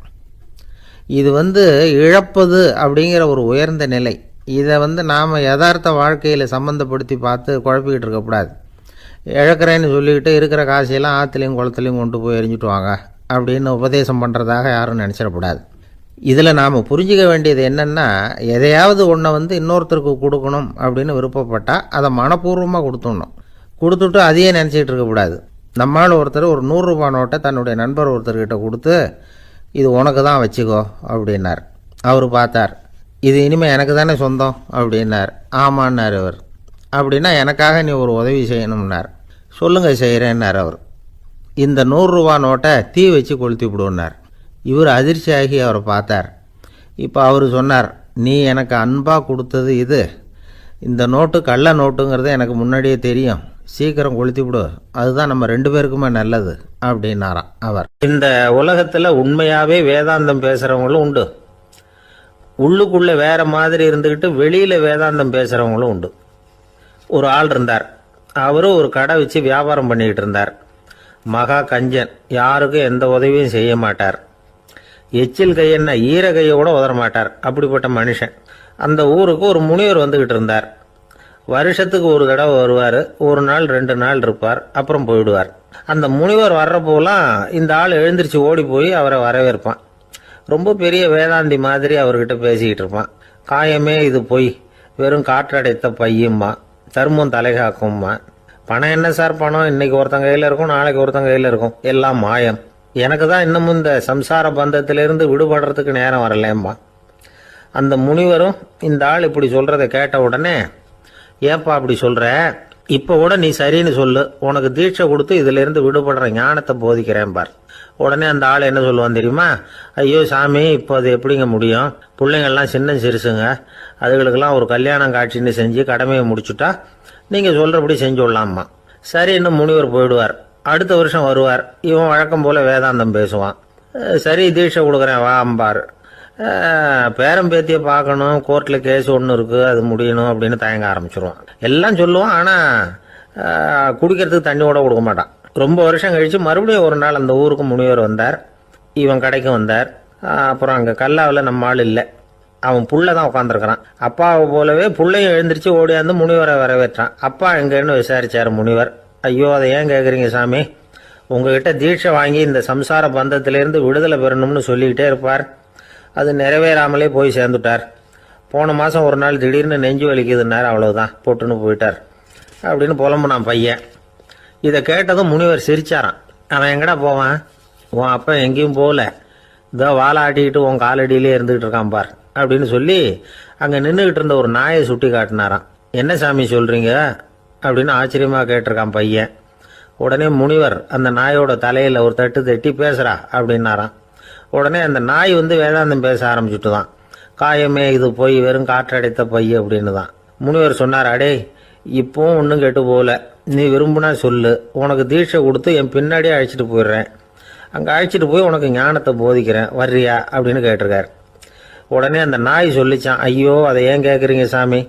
இது இழப்பது அப்படிங்கிற ஒரு உயர்ந்த நிலை. இதை நாம் யதார்த்த வாழ்க்கையில் சம்மந்தப்படுத்தி பார்த்து குழப்பிக்கிட்டு இருக்கக்கூடாது. இழக்கிறேன்னு சொல்லிக்கிட்டு இருக்கிற காசையெல்லாம் ஆற்றுலையும் குளத்துலையும் கொண்டு போய் எரிஞ்சிட்டு வாங்க அப்படின்னு உபதேசம் பண்ணுறதாக யாரும் நினச்சிடக்கூடாது. இதில் நாம் புரிஞ்சிக்க வேண்டியது என்னென்னா, எதையாவது ஒன்றை இன்னொருத்தருக்கு கொடுக்கணும் அப்படின்னு விருப்பப்பட்டால் அதை மனப்பூர்வமாக கொடுத்துடணும். கொடுத்துட்டு அதையே நினச்சிக்கிட்டு இருக்கக்கூடாது. நம்மால் ஒருத்தர் ஒரு 100 ரூபா நோட்டை தன்னுடைய நண்பர் ஒருத்தர்கிட்ட கொடுத்து, இது உனக்கு தான் வச்சுக்கோ அப்படின்னார். அவர் பார்த்தார், இது இனிமேல் எனக்கு தானே சொந்தம் அப்படின்னார். ஆமான்னார் அவர். அப்படின்னா எனக்காக நீ ஒரு உதவி செய்யணும்னார். சொல்லுங்கள் செய்கிறேன்னார் அவர். இந்த 100 ரூபா நோட்டை தீ வச்சு கொளுத்தி விடுன்னார். இவர் அதிர்ச்சியாகி அவரை பார்த்தார். இப்போ அவர் சொன்னார், நீ எனக்கு அன்பாக கொடுத்தது இது, இந்த நோட்டு கள்ள நோட்டுங்கிறது எனக்கு முன்னாடியே தெரியும், சீக்கிரம் கொளுத்தி விடு, அதுதான் நம்ம 2 பேருக்குமே நல்லது அப்படின்னாராம் அவர். இந்த உலகத்தில் உண்மையாகவே வேதாந்தம் பேசுகிறவங்களும் உண்டு, உள்ளுக்குள்ளே வேற மாதிரி இருந்துக்கிட்டு வெளியில் வேதாந்தம் பேசுகிறவங்களும் உண்டு. ஒரு ஆள் இருந்தார். அவரும் ஒரு கடை வச்சு வியாபாரம் பண்ணிக்கிட்டு இருந்தார். மகா கஞ்சன், யாருக்கும் எந்த உதவியும் செய்ய மாட்டார். எச்சில் கையென்ன ஈர கையை கூட உதற மாட்டார். அப்படிப்பட்ட மனுஷன். அந்த ஊருக்கு ஒரு முனிவர் வந்துக்கிட்டு இருந்தார். வருஷத்துக்கு ஒரு தடவை வருவார். ஒரு நாள் 2 நாள் இருப்பார், அப்புறம் போயிடுவார். அந்த முனிவர் வர்றப்போலாம் இந்த ஆள் எழுந்திரிச்சு ஓடி போய் அவரை வரவேற்பான். ரொம்ப பெரிய வேதாந்தி மாதிரி அவர்கிட்ட பேசிக்கிட்டு இருப்பான். காயமே இது பொய், வெறும் காற்றடைத்த பையும்மா, தர்மம் தலைகாக்கும்மா. பணம் என்ன சார் பணம், இன்னைக்கு ஒருத்தங்க கையில் இருக்கும், நாளைக்கு ஒருத்தங்க கையில் இருக்கும், எல்லாம் மாயம். எனக்கு தான் இன்னமும் இந்த சம்சார பந்தத்திலிருந்து விடுபடுறதுக்கு நேரம் வரலேம்மா. அந்த முனிவரும் இந்த ஆள் இப்படி சொல்கிறத கேட்ட உடனே, ஏப்பா அப்படி சொல்கிற, இப்போ கூட நீ சரின்னு சொல்லு, உனக்கு தீட்சை கொடுத்து இதிலிருந்து விடுபடுற ஞானத்தை போதிக்கிறேன் பார். உடனே அந்த ஆள் என்ன சொல்லுவான் தெரியுமா, ஐயோ சாமி, இப்போ அது எப்படிங்க முடியும், பிள்ளைங்கள்லாம் சின்ன சிறுசுங்க, அதுகளுக்கெல்லாம் ஒரு கல்யாணம் காட்சின்னு செஞ்சு கடமையை முடிச்சுட்டா நீங்கள் சொல்கிறபடி செஞ்சு விடலாமா. சரி, இன்னும் முனிவர் போயிடுவார். அடுத்த வருஷம் வருவார். இவன் வழக்கம் போல் வேதாந்தம் பேசுவான். சரி தீட்சை கொடுக்குறேன் வா அம்பார். பேரம்பேத்தியை பார்க்கணும், கோர்ட்டில் கேஸ் ஒன்று இருக்குது, அது முடியணும் அப்படின்னு தயங்க ஆரம்பிச்சிருவான். எல்லாம் சொல்லுவான், ஆனால் குடிக்கிறதுக்கு தண்ணி கூட கொடுக்க மாட்டான். ரொம்ப வருஷம் கழித்து மறுபடியும் ஒரு நாள் அந்த ஊருக்கு முனிவர் வந்தார். இவன் கடைக்கு வந்தார். அப்புறம் அங்கே கல்லாவில் நம்ம ஆள் இல்லை, அவன் புள்ள தான் உட்காந்துருக்கிறான். அப்பாவை போலவே புள்ளையும் எழுந்திரிச்சு ஓடியாந்து முனிவரை வரவேற்றான். அப்பா எங்கன்னு விசாரிச்சார் முனிவர். ஐயோ அதை ஏன் கேட்குறீங்க சாமி, உங்ககிட்ட தீட்சை வாங்கி இந்த சம்சார பந்தத்திலேருந்து விடுதலை பெறணும்னு சொல்லிக்கிட்டே இருப்பார், அது நிறைவேறாமலே போய் சேர்ந்துட்டார். போன மாதம் ஒரு நாள் திடீர்னு நெஞ்சு வலிக்குதுன்னார், அவ்வளோதான் போட்டுன்னு போயிட்டார் அப்படின்னு புலம்புனான் பையன். இதை கேட்டதும் முனிவர் சிரிச்சாரான். அவன் எங்கடா போவான், உன் அப்பா எங்கேயும் போகல, இதோ வாழை ஆட்டிக்கிட்டு உன் காலடியிலே இருந்துகிட்டு இருக்கான் பார் அப்படின்னு சொல்லி அங்கே நின்றுக்கிட்டு இருந்த ஒரு நாயை சுட்டி காட்டினாரான். என்ன சாமி சொல்கிறீங்க அப்படின்னு ஆச்சரியமாக கேட்டிருக்கான் பையன். உடனே முனிவர் அந்த நாயோட தலையில் ஒரு தட்டு தட்டி பேசுகிறா அப்படின்னாரான். உடனே அந்த நாய் வேதாந்தம் பேச ஆரம்பிச்சுட்டு தான். காயமே இது போய் வெறும் காற்றடைத்த பை அப்படின்னு தான். முனிவர் சொன்னார், அடே இப்போவும் ஒன்றும் கெட்டு போகல, நீ விரும்புனா சொல்லு, உனக்கு தீட்சை கொடுத்து என் பின்னாடியே அழைச்சிட்டு போயிடுறேன், அங்கே அழைச்சிட்டு போய் உனக்கு ஞானத்தை போதிக்கிறேன், வர்றியா அப்படின்னு கேட்டிருக்கார். உடனே அந்த நாய் சொல்லிச்சான், ஐயோ அதை ஏன் கேட்குறீங்க சாமி,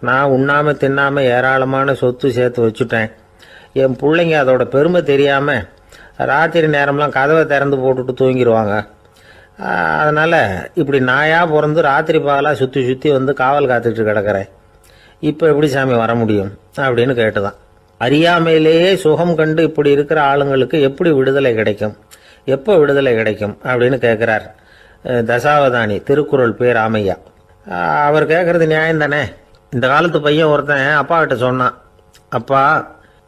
நான் உண்ணாமல் தின்னாமல் ஏராளமான சொத்து சேர்த்து வச்சுட்டேன், என் பிள்ளைங்க அதோட பெருமை தெரியாமல் ராத்திரி நேரம்லாம் கதவை திறந்து போட்டுட்டு தூங்கிடுவாங்க, அதனால் இப்படி நாயாக பிறந்து ராத்திரி பகலாக சுற்றி சுற்றி காவல் காத்துட்டு கிடக்கிறேன், இப்போ எப்படி சாமி வர முடியும் அப்படின்னு கேட்டுதான். அறியாமையிலேயே சுகம் கண்டு இப்படி இருக்கிற ஆளுங்களுக்கு எப்படி விடுதலை கிடைக்கும், எப்போ விடுதலை கிடைக்கும் அப்படின்னு கேட்குறார் தசாவதானி, திருக்குறள் பேர் ராமையா. அவர் கேட்குறது நியாயம் தானே. இந்த காலத்து பையன் ஒருத்தன் அப்பா கிட்ட சொன்னான், அப்பா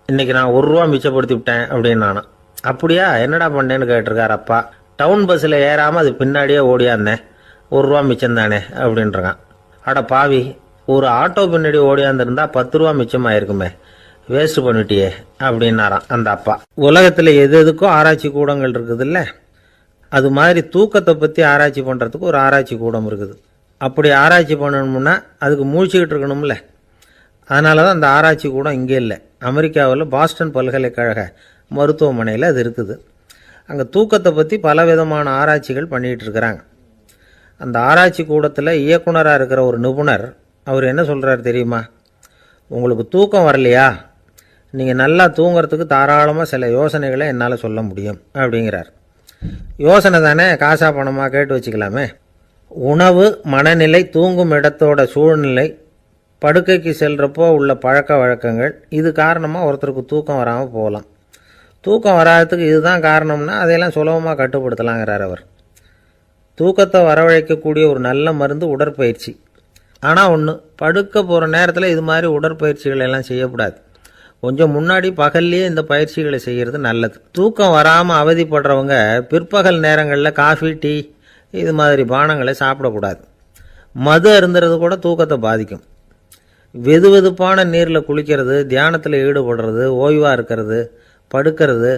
இன்னைக்கு நான் 1 ரூபா மிச்சப்படுத்தி விட்டேன் அப்படின்னு நானும். அப்படியா, என்னடா பண்ணேன்னு கேட்டிருக்கார் அப்பா. டவுன் பஸ்ஸில் ஏறாமல் அது பின்னாடியே ஓடியாந்தேன், 1 ரூபா மிச்சம் தானே அப்படின்றான். அட பாவி, ஒரு ஆட்டோ பின்னாடி ஓடியாந்துருந்தா 10 ரூபா மிச்சமாயிருக்குமே, வேஸ்ட் பண்ணிட்டியே அப்படின்னாராம் அந்த அப்பா. உலகத்தில் எது எதுக்கும் ஆராய்ச்சி கூடங்கள் இருக்குதுல்ல, அது மாதிரி தூக்கத்தை பற்றி ஆராய்ச்சி பண்ணுறதுக்கு ஒரு ஆராய்ச்சி கூடம் இருக்குது. அப்படி ஆராய்ச்சி பண்ணணும்னா அதுக்கு மூழ்கிக்கிட்டு இருக்கணும்ல. அதனால தான் அந்த ஆராய்ச்சி கூட இங்கே இல்லை. அமெரிக்காவில் பாஸ்டன் பல்கலைக்கழக மருத்துவமனையில் அது இருக்குது. அங்கே தூக்கத்தை பற்றி பலவிதமான ஆராய்ச்சிகள் பண்ணிகிட்டு இருக்கிறாங்க. அந்த ஆராய்ச்சி கூடத்தில் இயக்குனராக இருக்கிற ஒரு நிபுணர் அவர் என்ன சொல்கிறார் தெரியுமா? உங்களுக்கு தூக்கம் வரலையா, நீங்கள் நல்லா தூங்கிறதுக்கு தாராளமாக சில யோசனைகளை என்னால் சொல்ல முடியும் அப்படிங்கிறார். யோசனை தானே, காசா பணமாக கேட்டு வச்சுக்கலாமே. உணவு, மனநிலை, தூங்கும் இடத்தோட சூழ்நிலை, படுக்கைக்கு செல்கிறப்போ உள்ள பழக்க வழக்கங்கள், இது காரணமாக ஒருத்தருக்கு தூக்கம் வராமல் போகலாம். தூக்கம் வராததுக்கு இதுதான் காரணம்னா அதையெல்லாம் சுலபமாக கட்டுப்படுத்தலாங்கிறார் அவர். தூக்கத்தை வரவழைக்கக்கூடிய ஒரு நல்ல மருந்து உடற்பயிற்சி. ஆனால் ஒன்று, படுக்க போகிற நேரத்தில் இது மாதிரி உடற்பயிற்சிகள் எல்லாம் செய்யக்கூடாது. கொஞ்சம் முன்னாடி பகல்லையே இந்த பயிற்சிகளை செய்கிறது நல்லது. தூக்கம் வராமல் அவதிப்படுறவங்க பிற்பகல் நேரங்களில் காஃபி, டீ இது மாதிரி பானங்களை சாப்பிடக்கூடாது. மது அருந்துறது கூட தூக்கத்தை பாதிக்கும். வெது வெதுப்பான நீரில் குளிக்கிறது, தியானத்தில் ஈடுபடுறது, ஓய்வாக இருக்கிறது, படுக்கிறது,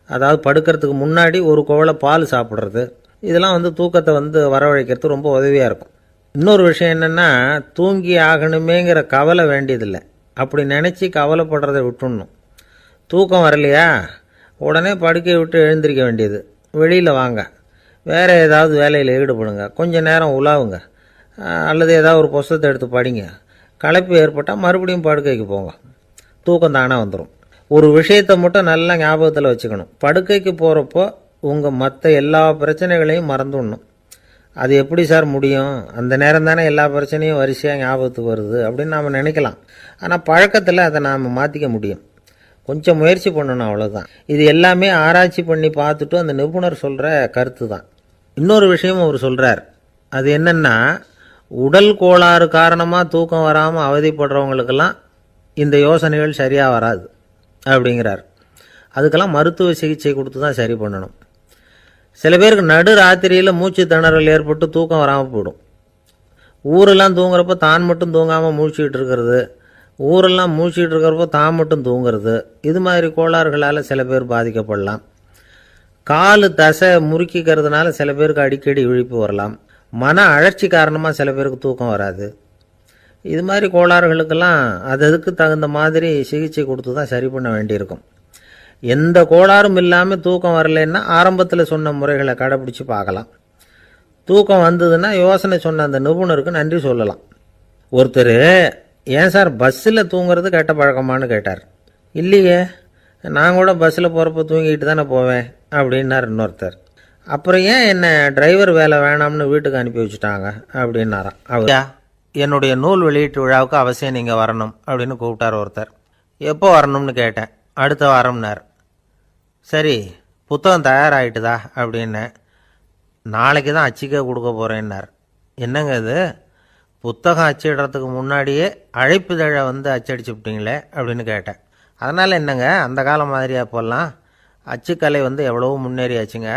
அதாவது படுக்கிறதுக்கு முன்னாடி ஒரு குவளை பால் சாப்பிட்றது, இதெல்லாம் தூக்கத்தை வரவழைக்கிறது ரொம்ப உதவியாக இருக்கும். இன்னொரு விஷயம் என்னென்னா, தூங்கி ஆகணுமேங்கிற கவலை வேண்டியதில்லை. அப்படி நினச்சி கவலைப்படுறதை விட்டுடணும். தூக்கம் வரலையா, உடனே படுக்கையை விட்டு எழுந்திருக்க வேண்டியது. வெளியில் வாங்க, வேறு ஏதாவது வேலையில் ஈடுபடுங்க, கொஞ்சம் நேரம் உலாவுங்க, அல்லது ஏதாவது ஒரு புஸ்தகத்தை எடுத்து படிங்க. களைப்பு ஏற்பட்டால் மறுபடியும் படுக்கைக்கு போங்க, தூக்கம் தானே வந்துடும். ஒரு விஷயத்தை மட்டும் நல்லா ஞாபகத்தில் வச்சுக்கணும். படுக்கைக்கு போகிறப்போ உங்கள் மற்ற எல்லா பிரச்சனைகளையும் மறந்துடணும். அது எப்படி சார் முடியும்? அந்த நேரம் தானே எல்லா பிரச்சனையும் வரிசையாக ஞாபகத்துக்கு வருது அப்படின்னு நாம் நினைக்கலாம். ஆனால் பழக்கத்தில் அதை நாம் மாற்றிக்க முடியும். கொஞ்சம் முயற்சி பண்ணணும், அவ்வளோதான். இது எல்லாமே ஆராய்ச்சி பண்ணி பார்த்துட்டு அந்த நிபுணர் சொல்கிற கருத்து தான். இன்னொரு விஷயமும் அவர் சொல்கிறார். அது என்னென்னா, உடல் கோளாறு காரணமாக தூக்கம் வராமல் அவதிப்படுறவங்களுக்கெல்லாம் இந்த யோசனைகள் சரியாக வராது அப்படிங்கிறார். அதுக்கெல்லாம் மருத்துவ சிகிச்சை கொடுத்து தான் சரி பண்ணணும். சில பேருக்கு நடு ராத்திரியில் மூச்சு திணறல் ஏற்பட்டு தூக்கம் வராமல் போயிடும். ஊரெல்லாம் தூங்குறப்போ தான் மட்டும் தூங்காமல் மூழ்கிட்டு இருக்கிறது, ஊரெல்லாம் மூழ்கிட்டு இருக்கிறப்போ தான் மட்டும் தூங்குறது, இது மாதிரி கோளாறுகளால் சில பேர் பாதிக்கப்படலாம். கால் தசை முறுக்கிக்கிறதுனால சில பேருக்கு அடிக்கடி விழிப்பு வரலாம். மன அழற்சி காரணமாக சில பேருக்கு தூக்கம் வராது. இது மாதிரி கோளாறுகளுக்கெல்லாம் அதுக்கு தகுந்த மாதிரி சிகிச்சை கொடுத்து தான் சரி பண்ண வேண்டியிருக்கும். எந்த கோளாறும் இல்லாமல் தூக்கம் வரலைன்னா ஆரம்பத்தில் சொன்ன முறைகளை கடைப்பிடிச்சு பார்க்கலாம். தூக்கம் வந்ததுன்னா யோசனை சொன்ன அந்த நிபுணருக்கு நன்றி சொல்லலாம். ஒருத்தர், ஏன் சார் பஸ்ஸில் தூங்குறது கெட்ட பழக்கமானு கேட்டார். இல்லையே, நான் கூட பஸ்ஸில் போகிறப்ப தூங்கிட்டு தானே போவேன் அப்படின்னார் இன்னொருத்தர். அப்புறம் ஏன் என்ன டிரைவர் வேலை வேணாம்னு வீட்டுக்கு அனுப்பி வச்சுட்டாங்க அப்படின்னாராம் அவர். என்னுடைய நூல் வெளியீட்டு விழாவுக்கு அவசியம் நீங்கள் வரணும் அப்படின்னு கூப்பிட்டார் ஒருத்தர். எப்போ வரணும்னு கேட்டேன். அடுத்த வாரம்னார். சரி, புத்தகம் தயாராகிட்டுதா அப்படின்னு. நாளைக்கு தான் அச்சிக்க கொடுக்க போகிறேன்னார். என்னங்க இது, புத்தகம் அச்சிடுறதுக்கு முன்னாடியே அழைப்புதழை அச்சடிச்சு விட்டீங்களே அப்படின்னு கேட்டேன். அதனால் என்னங்க, அந்த காலம் மாதிரியா போடலாம், அச்சுக்கலை எவ்வளவோ முன்னேறியாச்சுங்க.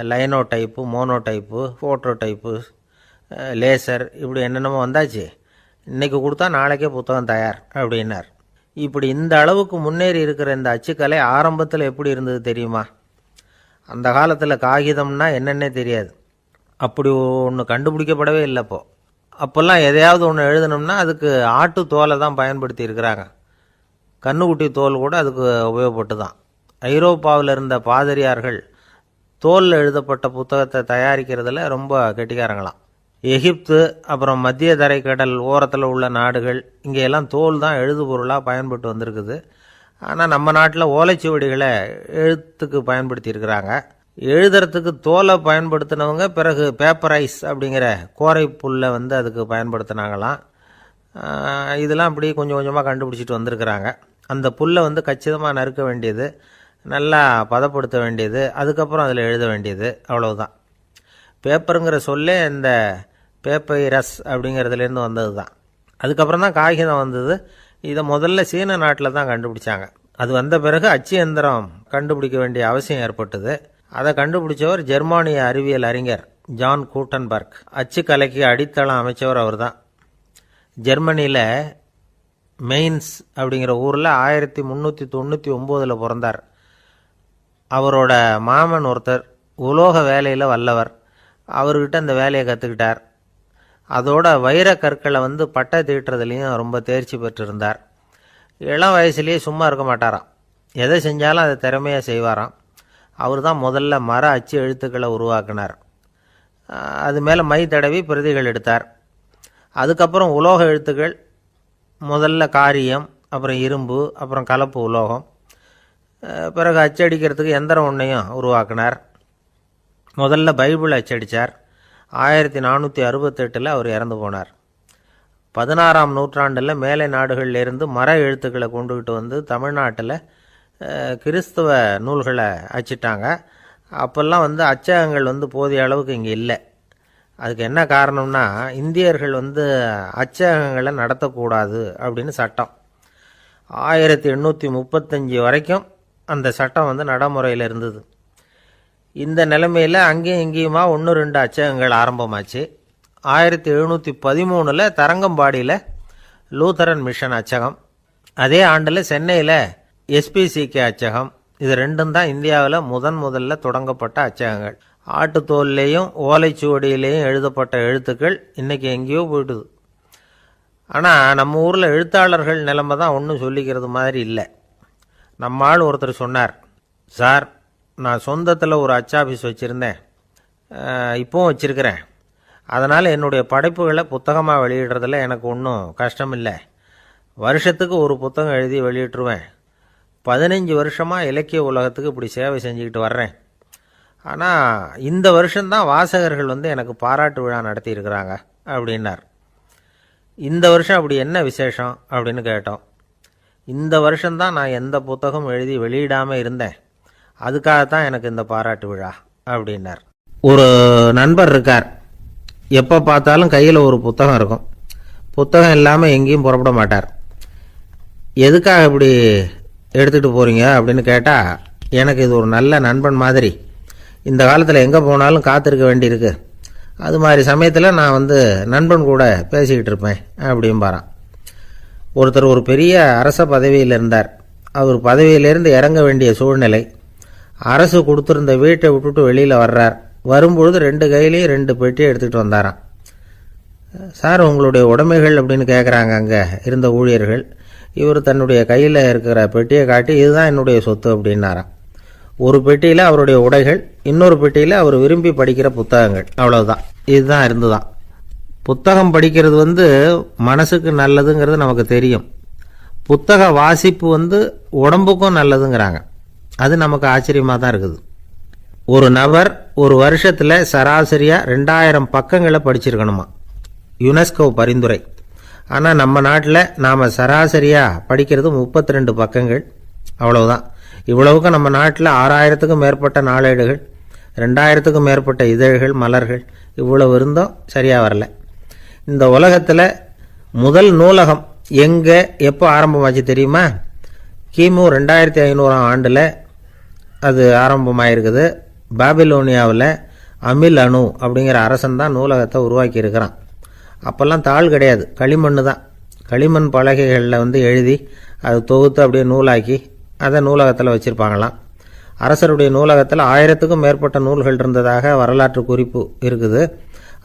Linotype, monotype, phototype, laser, இப்படி என்னென்னமோ வந்தாச்சு. இன்றைக்கி கொடுத்தா நாளைக்கே புத்தகம் தயார் அப்படின்னார். இப்படி இந்த அளவுக்கு முன்னேறி இருக்கிற இந்த அச்சுக்கலை ஆரம்பத்தில் எப்படி இருந்தது தெரியுமா? அந்த காலத்தில் காகிதம்னா என்னென்னே தெரியாது. அப்படி ஒன்று கண்டுபிடிக்கப்படவே இல்லை. அப்போல்லாம் எதையாவது ஒன்று எழுதணும்னா அதுக்கு ஆட்டு தோலை தான் பயன்படுத்தி இருக்கிறாங்க. கண்ணுக்குட்டி தோல் கூட அதுக்கு உபயோகப்பட்டு தான். ஐரோப்பாவில் இருந்த பாதிரியார்கள் தோலில் எழுதப்பட்ட புத்தகத்தை தயாரிக்கிறதுல ரொம்ப கெட்டிக்காரங்களாம். எகிப்து, அப்புறம் மத்திய தரைக்கடல் ஓரத்தில் உள்ள நாடுகள், இங்கெல்லாம் தோல் தான் எழுதுபொருளாக பயன்பட்டு வந்திருக்குது. ஆனால் நம்ம நாட்டில் ஓலைச்சுவடிகளை எழுத்துக்கு பயன்படுத்தி இருக்கிறாங்க. எழுதுறதுக்கு தோலை பயன்படுத்தினவங்க பிறகு பேப்பரைஸ் அப்படிங்கிற கோரை புல்லை அதுக்கு பயன்படுத்தினாங்களாம். இதெல்லாம் அப்படி கொஞ்சம் கொஞ்சமாக கண்டுபிடிச்சிட்டு வந்திருக்கிறாங்க. அந்த புல்லை கச்சிதமாக நறுக்க வேண்டியது, நல்லா பதப்படுத்த வேண்டியது, அதுக்கப்புறம் அதில் எழுத வேண்டியது, அவ்வளவுதான். பேப்பருங்கிற சொல்லே இந்த பேப்பைரஸ் அப்படிங்கிறதுலேருந்து வந்தது தான். அதுக்கப்புறம் தான் காகிதம் வந்தது. இதை முதல்ல சீன நாட்டில் தான் கண்டுபிடிச்சாங்க. அது வந்த பிறகு அச்சு எந்திரம் கண்டுபிடிக்க வேண்டிய அவசியம் ஏற்பட்டது. அதை கண்டுபிடிச்சவர் ஜெர்மானிய அறிவியல் அறிஞர் ஜான் கூட்டன்பர்க். அச்சுக்கலைக்கு அடித்தளம் அமைச்சவர் அவர் தான். ஜெர்மனியில் மெயின்ஸ் அப்படிங்கிற ஊரில் 1399 பிறந்தார். அவரோட மாமன் ஒருத்தர் உலோக வேலையில் வல்லவர். அவர்கிட்ட அந்த வேலையை கற்றுக்கிட்டார். அதோட வைர கற்களை வந்து பட்டை தீட்டுறதுலேயும் ரொம்ப தேர்ச்சி பெற்றிருந்தார். இளம் வயசுலேயே சும்மா இருக்க மாட்டாராம். எதை செஞ்சாலும் அதை திறமையாக செய்வாராம். அவர் தான் முதல்ல மர அச்சு எழுத்துக்களை உருவாக்கினார். அது மேலே மை தடவி பிரதிகள் எடுத்தார். அதுக்கப்புறம் உலோக எழுத்துக்கள், முதல்ல காரியம், அப்புறம் இரும்பு, அப்புறம் கலப்பு உலோகம், பிறகு அச்சடிக்கிறதுக்கு எந்திரம் ஒன்றையும் உருவாக்கினார். முதல்ல பைபிள் அச்சடித்தார். 1468 அவர் இறந்து போனார். 16ஆம் நூற்றாண்டில் மேலை நாடுகளிலிருந்து மர எழுத்துக்களை கொண்டுகிட்டு வந்து தமிழ்நாட்டில் கிறிஸ்துவ நூல்களை அச்சிட்டாங்க. அப்போல்லாம் வந்து அச்சகங்கள் வந்து போதிய அளவுக்கு இங்கே இல்லை. அதுக்கு என்ன காரணம்னா, இந்தியர்கள் வந்து அச்சகங்களை நடத்தக்கூடாது அப்படின்னு சட்டம். 1835 வரைக்கும் அந்த சட்டம் வந்து நடைமுறையில் இருந்தது. இந்த நிலைமையில் அங்கேயும் இங்கேயுமா 1-2 அச்சகங்கள் ஆரம்பமாச்சு. 1713 தரங்கம்பாடியில் லூத்தரன் மிஷன் அச்சகம், அதே ஆண்டில் சென்னையில் SPCK அச்சகம். இது ரெண்டும் தான் இந்தியாவில் முதல்ல தொடங்கப்பட்ட அச்சகங்கள். ஆட்டுத்தோல்லையும் ஓலைச்சுவடியிலையும் எழுதப்பட்ட எழுத்துக்கள் இன்றைக்கி எங்கேயோ போயிடுது. ஆனால் நம்ம ஊரில் எழுத்தாளர்கள் நிலைமை தான் ஒன்றும் சொல்லிக்கிறது மாதிரி இல்லை. நம்ம ஆள் ஒருத்தர் சொன்னார், சார் நான் சொந்தத்தில் ஒரு அச்சாபீஸ் வச்சுருந்தேன், இப்போவும் வச்சுருக்கிறேன். அதனால் என்னுடைய படைப்புகளை புத்தகமாக வெளியிடுறதில் எனக்கு ஒன்றும் கஷ்டம் இல்லை. வருஷத்துக்கு ஒரு புத்தகம் எழுதி வெளியிட்டுருவேன். 15 வருஷமாக இலக்கிய உலகத்துக்கு இப்படி சேவை செஞ்சுக்கிட்டு வர்றேன். ஆனால் இந்த வருஷம்தான் வாசகர்கள் வந்து எனக்கு பாராட்டு விழா நடத்தியிருக்கிறாங்க அப்படின்னார். இந்த வருஷம் அப்படி என்ன விசேஷம் அப்படின்னு கேட்டோம். இந்த வருஷம்தான் நான் எந்த புத்தகம் எழுதி வெளியிடாமல் இருந்தேன், அதுக்காகத்தான் எனக்கு இந்த பாராட்டு விழா அப்படின்னார். ஒரு நண்பர் இருக்கார், எப்போ பார்த்தாலும் கையில் ஒரு புத்தகம் இருக்கும். புத்தகம் இல்லாமல் எங்கேயும் புறப்பட மாட்டார். எதுக்காக இப்படி எடுத்துகிட்டு போகிறீங்க அப்படின்னு கேட்டால், எனக்கு இது ஒரு நல்ல நண்பன் மாதிரி, இந்த காலத்தில் எங்கே போனாலும் காத்திருக்க வேண்டியிருக்கு, அது மாதிரி சமயத்தில் நான் வந்து நண்பன் கூட பேசிக்கிட்டு இருப்பேன் அப்படிம்பாரான். ஒருத்தர் ஒரு பெரிய அரச பதவியில் இருந்தார். அவர் பதவியிலேருந்து இறங்க வேண்டிய சூழ்நிலை. அரசு கொடுத்துருந்த வீட்டை விட்டுட்டு வெளியில் வர்றார். வரும்பொழுது 2 கையிலையும் 2 பெட்டியை எடுத்துகிட்டு வந்தாராம். சார் உங்களுடைய உடைமைகள் அப்படின்னு கேட்குறாங்க அங்கே இருந்த ஊழியர்கள். இவர் தன்னுடைய கையில் இருக்கிற பெட்டியை காட்டி, இதுதான் என்னுடைய சொத்து அப்படின்னாராம். ஒரு பெட்டியில் அவருடைய உடைகள், இன்னொரு பெட்டியில் அவர் விரும்பி படிக்கிற புத்தகங்கள், அவ்வளவுதான். இதுதான் இருந்துதான். புத்தகம் படிக்கிறது வந்து மனசுக்கு நல்லதுங்கிறது நமக்கு தெரியும். புத்தக வாசிப்பு வந்து உடம்புக்கும் நல்லதுங்கிறாங்க. அது நமக்கு ஆச்சரியமாக தான் இருக்குது. ஒரு நபர் ஒரு வருஷத்தில் சராசரியாக 2000 பக்கங்களை படிச்சிருக்கணுமா, யுனெஸ்கோ பரிந்துரை. ஆனால் நம்ம நாட்டில் நாம் சராசரியாக படிக்கிறது 32 பக்கங்கள், அவ்வளவுதான். இவ்வளவுக்கு நம்ம நாட்டில் 6000த்துக்கும் மேற்பட்ட நாளேடுகள், 2000த்துக்கும் மேற்பட்ட இதழ்கள், மலர்கள், இவ்வளவு இருந்தும் சரியாக வரல. இந்த உலகத்தில் முதல் நூலகம் எங்கே எப்போ ஆரம்பமாச்சு தெரியுமா? கிமு 2500ஆம் ஆண்டில் அது ஆரம்பமாயிருக்குது. பாபிலோனியாவில் அமில் அணு அப்படிங்கிற அரசன் தான் நூலகத்தை உருவாக்கி இருக்கிறான். அப்போல்லாம் தாள் கிடையாது, களிமண் தான். களிமண் பலகைகளில் வந்து எழுதி அது தொகுத்து அப்படியே நூலாக்கி அதை நூலகத்தில் வச்சுருப்பாங்களாம். அரசருடைய நூலகத்தில் 1000த்துக்கும் மேற்பட்ட நூல்கள் இருந்ததாக வரலாற்று குறிப்பு இருக்குது.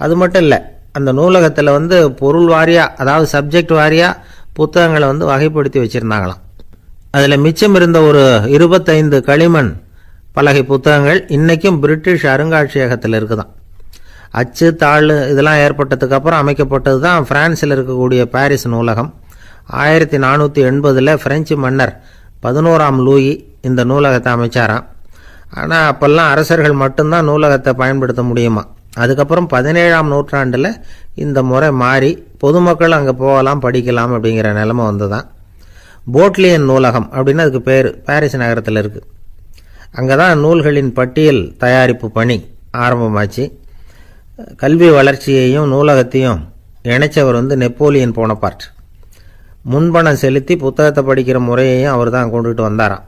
அது மட்டும் இல்லை, அந்த நூலகத்தில் வந்து பொருள் வாரியாக, அதாவது சப்ஜெக்ட் வாரியாக புத்தகங்களை வந்து வகைப்படுத்தி வச்சுருந்தாங்களாம். அதில் மிச்சம் இருந்த ஒரு 25 களிமண் பலகை புத்தகங்கள் இன்றைக்கும் பிரிட்டிஷ் அருங்காட்சியகத்தில் இருக்குதான். அச்சு தாள் இதெல்லாம் ஏற்பட்டதுக்கு அப்புறம் அமைக்கப்பட்டது தான் பிரான்சில் இருக்கக்கூடிய பாரிஸ் நூலகம். 1480 பிரெஞ்சு மன்னர் 11ஆம் லூயி இந்த நூலகத்தை அமைச்சாராம். ஆனால் அப்போல்லாம் அரசர்கள் மட்டும்தான் நூலகத்தை பயன்படுத்த முடியுமா. அதுக்கப்புறம் 17ஆம் நூற்றாண்டில் இந்த முறை மாறி பொதுமக்கள் அங்கே போகலாம், படிக்கலாம் அப்படிங்கிற நிலைமை வந்துதான். போட்லியன் நூலகம் அப்படின்னு அதுக்கு பேர், பாரிஸ் நகரத்தில் இருக்குது. அங்கே தான் நூல்களின் பட்டியல் தயாரிப்பு பணி ஆரம்பமாச்சு. கல்வி வளர்ச்சியையும் நூலகத்தையும் இணைச்சவர் வந்து நெப்போலியன் போனபார்ட். முன்பணம் செலுத்தி புத்தகத்தை படிக்கிற முறையையும் அவர் தான் கொண்டுட்டு வந்தாராம்.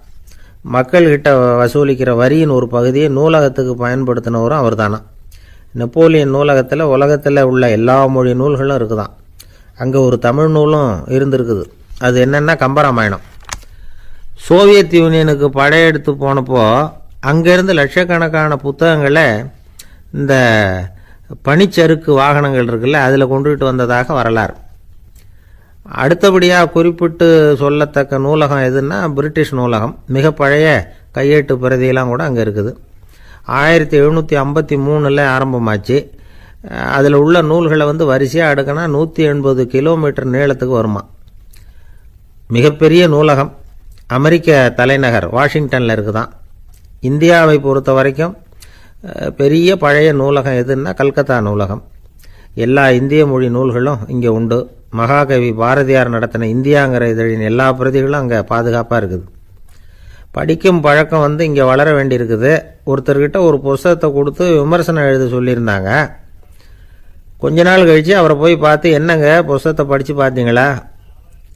மக்கள்கிட்ட வசூலிக்கிற வரியின் ஒரு பகுதியை நூலகத்துக்கு பயன்படுத்தினவரும் அவர் தானா. நெப்போலியன் நூலகத்தில் உலகத்தில் உள்ள எல்லா மொழி நூல்களும் இருக்குதான். அங்கே ஒரு தமிழ் நூலும் இருந்திருக்குது. அது என்னென்னா கம்பராமாயணம். சோவியத் யூனியனுக்கு படையெடுத்து போனப்போ அங்கேருந்து லட்சக்கணக்கான புத்தகங்களை இந்த பனிச்சறுக்கு வாகனங்கள் இருக்குல்ல, அதில் கொண்டுகிட்டு வந்ததாக வரலாறு. அடுத்தபடியாக குறிப்பிட்டு சொல்லத்தக்க நூலகம் எதுன்னா பிரிட்டிஷ் நூலகம். மிக பழைய கையெழுத்து பிரதியெல்லாம் கூட அங்கே இருக்குது. 1753 ஆரம்பமாச்சு. அதில் உள்ள நூல்களை வரிசையாக அடுக்கினா 180 கிலோமீட்டர் நீளத்துக்கு வருமா. மிகப்பெரிய நூலகம் அமெரிக்க தலைநகர் வாஷிங்டனில் இருக்குதான். இந்தியாவை பொறுத்த வரைக்கும் பெரிய பழைய நூலகம் எதுன்னா கல்கத்தா நூலகம். எல்லா இந்திய மொழி நூல்களும் இங்கே உண்டு. மகாகவி பாரதியார் நடத்தின இந்தியாங்கிற இதழின் எல்லா பிரதிகளும் அங்கே பாதுகாப்பாக இருக்குது. படிக்கும் பழக்கம் இங்கே வளர வேண்டியிருக்குது. ஒருத்தர்கிட்ட ஒரு புஸ்தகத்தை கொடுத்து விமர்சனம் எழுத சொல்லியிருந்தாங்க. கொஞ்ச நாள் கழித்து அவரை போய் பார்த்து, என்னங்க புஸ்தகத்தை படித்து பார்த்தீங்களா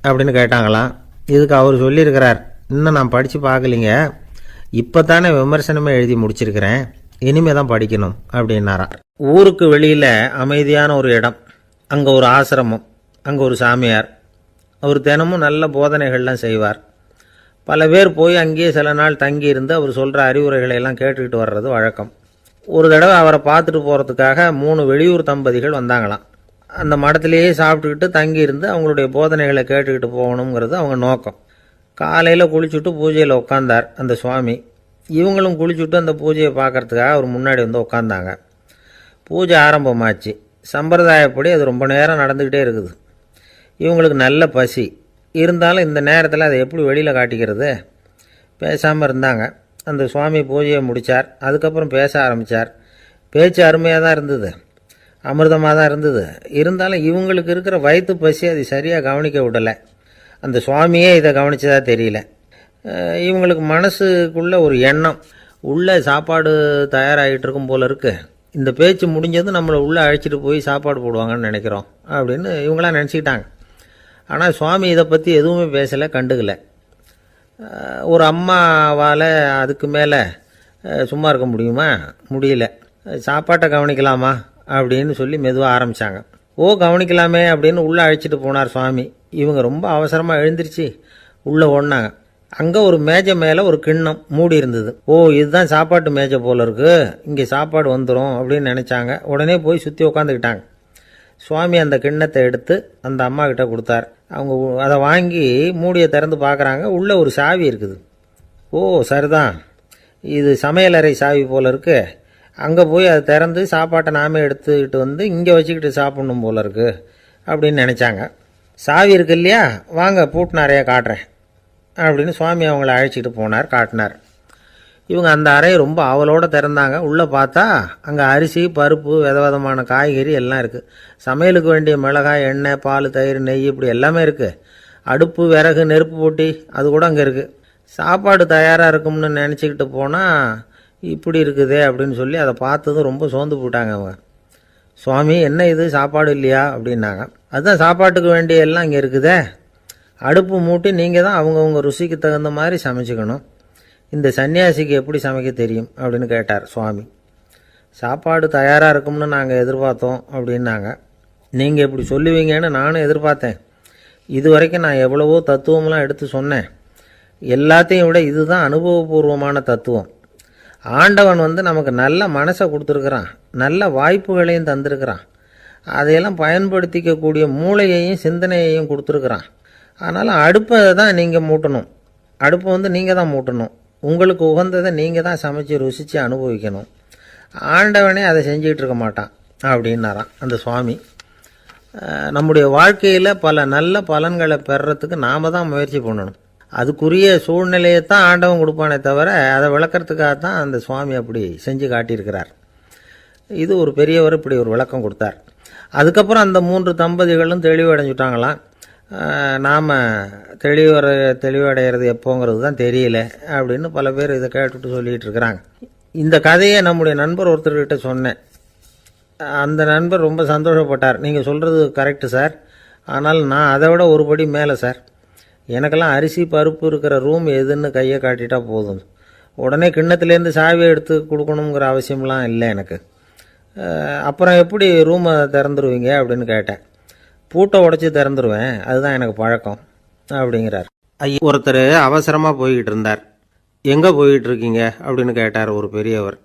அப்படின்னு கேட்டாங்களாம். இதுக்கு அவர் சொல்லியிருக்கிறார், இன்னும் நான் படித்து பார்க்கலிங்க, இப்போ தானே விமர்சனமே எழுதி முடிச்சிருக்கிறேன், இனிமே தான் படிக்கணும் அப்படின்னாராம். ஊருக்கு வெளியில் அமைதியான ஒரு இடம், அங்கே ஒரு ஆசிரமம், அங்கே ஒரு சாமியார். அவர் தினமும் நல்ல போதனைகள்லாம் செய்வார். பல பேர் போய் அங்கேயே சில நாள் தங்கி இருந்து அவர் சொல்கிற அறிவுரைகளை எல்லாம் கேட்டுக்கிட்டு வர்றது வழக்கம். ஒரு தடவை அவரை பார்த்துட்டு போகிறதுக்காக 3 வெளியூர் தம்பதிகள் வந்தாங்களாம். அந்த மடத்திலேயே சாப்பிட்டுக்கிட்டு தங்கி இருந்து அவங்களுடைய போதனைகளை கேட்டுக்கிட்டு போகணுங்கிறது அவங்க நோக்கம். காலையில் குளிச்சுட்டு பூஜையில் உட்காந்தார் அந்த சுவாமி. இவங்களும் குளிச்சுட்டு அந்த பூஜையை பார்க்கறதுக்காக அவர் முன்னாடி உட்காந்தாங்க. பூஜை ஆரம்பமாச்சு. சம்பிரதாயப்படி அது ரொம்ப நேரம் நடந்துக்கிட்டே இருக்குது. இவங்களுக்கு நல்ல பசி இருந்தாலும் இந்த நேரத்தில் அதை எப்படி வெளியில் காட்டிக்கிறது? பேசாமல் இருந்தாங்க. அந்த சுவாமி பூஜையை முடித்தார். அதுக்கப்புறம் பேச ஆரம்பித்தார். பேச்சு அருமையாக தான் இருந்தது, அமிர்தமாக தான் இருந்தது. இருந்தாலும் இவங்களுக்கு இருக்கிற வயிற்று பசி அது சரியாக கவனிக்க விடலை. அந்த சுவாமியே இதை கவனித்ததா தெரியல. இவங்களுக்கு மனசுக்குள்ளே ஒரு எண்ணம், உள்ளே சாப்பாடு தயாராகிட்டு இருக்கும் போல இருக்கு, இந்த பேச்சு முடிஞ்சது நம்மளை உள்ளே அழைச்சிட்டு போய் சாப்பாடு போடுவாங்கன்னு நினைக்கிறோம் அப்படின்னு இவங்களாம் நினச்சிக்கிட்டாங்க. ஆனால் சுவாமி இதை பற்றி எதுவுமே பேசலை, கண்டுக்கலை. ஒரு அம்மாவால் அதுக்கு மேலே சும்மா இருக்க முடியுமா? முடியல. சாப்பாட்டை கவனிக்கலாமா அப்படின்னு சொல்லி மெதுவாக ஆரம்பித்தாங்க. ஓ கவனிக்கலாமே அப்படின்னு உள்ளே அழைச்சிட்டு போனார் சுவாமி. இவங்க ரொம்ப அவசரமாக எழுந்திரிச்சு உள்ளே ஓடினாங்க. அங்கே ஒரு மேஜை மேலே ஒரு கிண்ணம் மூடி இருந்தது. ஓ இதுதான் சாப்பாட்டு மேஜை போல இருக்கு, இங்கே சாப்பாடு வந்துடும் அப்படின்னு நினச்சாங்க. உடனே போய் சுற்றி உட்காந்துக்கிட்டாங்க. சுவாமி அந்த கிண்ணத்தை எடுத்து அந்த அம்மா கிட்ட கொடுத்தார். அவங்க அதை வாங்கி மூடியை திறந்து பார்க்குறாங்க. உள்ளே ஒரு சாவி இருக்குது. ஓ சரிதான், இது சமையலறை சாவி போல இருக்கு, அங்கே போய் அதை திறந்து சாப்பாட்டை நாமே எடுத்துக்கிட்டு இங்கே வச்சுக்கிட்டு சாப்பிட்ணும் போல இருக்கு அப்படின்னு நினச்சாங்க. சாவி இருக்கு இல்லையா, வாங்க பூட்டு நிறையா காட்டுறேன் அப்படின்னு சுவாமி அவங்கள அழைச்சிட்டு போனார், காட்டினார். இவங்க அந்த அறையை ரொம்ப ஆவலோடு திறந்தாங்க. உள்ளே பார்த்தா அங்கே அரிசி, பருப்பு, விதவிதமான காய்கறி எல்லாம் இருக்குது. சமையலுக்கு வேண்டிய மிளகாய், எண்ணெய், பால், தயிர், நெய் இப்படி எல்லாமே இருக்குது. அடுப்பு, விறகு, நெருப்பு போட்டி அது கூட அங்கே இருக்குது. சாப்பாடு தயாராக இருக்கும்னு நினச்சிக்கிட்டு போனால் இப்படி இருக்குதே அப்படின்னு சொல்லி அதை பார்த்ததும் ரொம்ப சோர்ந்து போட்டாங்க அவங்க. சுவாமி என்ன இது சாப்பாடு இல்லையா அப்படின்னாங்க. அதுதான் சாப்பாட்டுக்கு வேண்டிய எல்லாம் இங்கே இருக்குதே, அடுப்பு மூட்டி நீங்கள் தான் அவங்கவுங்க ருசிக்கு தகுந்த மாதிரி சமைச்சிக்கணும், இந்த சன்னியாசிக்கு எப்படி சமைக்க தெரியும் அப்படின்னு கேட்டார் சுவாமி. சாப்பாடு தயாராக இருக்கும்னு நாங்கள் எதிர்பார்த்தோம் அப்படின்னாங்க. நீங்கள் இப்படி சொல்லுவீங்கன்னு நானும் எதிர்பார்த்தேன். இது வரைக்கும் நான் எவ்வளவோ தத்துவம்லாம் எடுத்து சொன்னேன். எல்லாத்தையும் விட இதுதான் அனுபவபூர்வமான தத்துவம். ஆண்டவன் நமக்கு நல்ல மனசை கொடுத்துருக்குறான், நல்ல வாய்ப்புகளையும் தந்திருக்கிறான், அதையெல்லாம் பயன்படுத்திக்கக்கூடிய மூளையையும் சிந்தனையையும் கொடுத்துருக்குறான். அதனால் அடுப்பை தான் நீங்கள் மூட்டணும், அடுப்பை நீங்கள் தான் மூட்டணும், உங்களுக்கு உகந்ததை நீங்கள் தான் சமைச்சு ருசித்து அனுபவிக்கணும். ஆண்டவனே அதை செஞ்சுக்கிட்டு இருக்க மாட்டான் அப்படின்னாராம் அந்த சுவாமி. நம்முடைய வாழ்க்கையில் பல நல்ல பலன்களை பெறுறதுக்கு நாம் தான் முயற்சி பண்ணணும். அதுக்குரிய சூழ்நிலையை தான் ஆண்டவன் கொடுப்பானே தவிர அதை விளக்கிறதுக்காக தான் அந்த சுவாமி அப்படி செஞ்சு காட்டியிருக்கிறார். இது ஒரு பெரியவர் இப்படி ஒரு விளக்கம் கொடுத்தார். அதுக்கப்புறம் அந்த 3 தம்பதிகளும் தெளிவடைஞ்சுட்டாங்களாம். நாம் தெளிவடைகிறது எப்போங்கிறது தான் தெரியல அப்படின்னு பல பேர் இதை கேட்டுட்டு சொல்லிகிட்டு இருக்கிறாங்க. இந்த கதையை நம்முடைய நண்பர் ஒருத்தர்கிட்ட சொன்னேன். அந்த நண்பர் ரொம்ப சந்தோஷப்பட்டார். நீங்கள் சொல்கிறது கரெக்டு சார், ஆனால் நான் அதை விட ஒரு படி மேலே சார், எனக்கெல்லாம் அரிசி பருப்பு இருக்கிற ரூம் எதுன்னு கையை காட்டிட்டா போதும், உடனே கிண்ணத்துலேருந்து சாவியை எடுத்து கொடுக்கணுங்கிற அவசியம்லாம் இல்லை எனக்கு. அப்புறம் எப்படி ரூமை திறந்துருவீங்க அப்படின்னு கேட்டேன். பூட்டை உடச்சி திறந்துருவேன், அதுதான் எனக்கு பழக்கம் அப்படிங்கிறார். ஒருத்தர் அவசரமாக போய்கிட்டு இருந்தார். எங்கே போய்கிட்டு இருக்கீங்க அப்படின்னு கேட்டார் ஒரு பெரியவர்.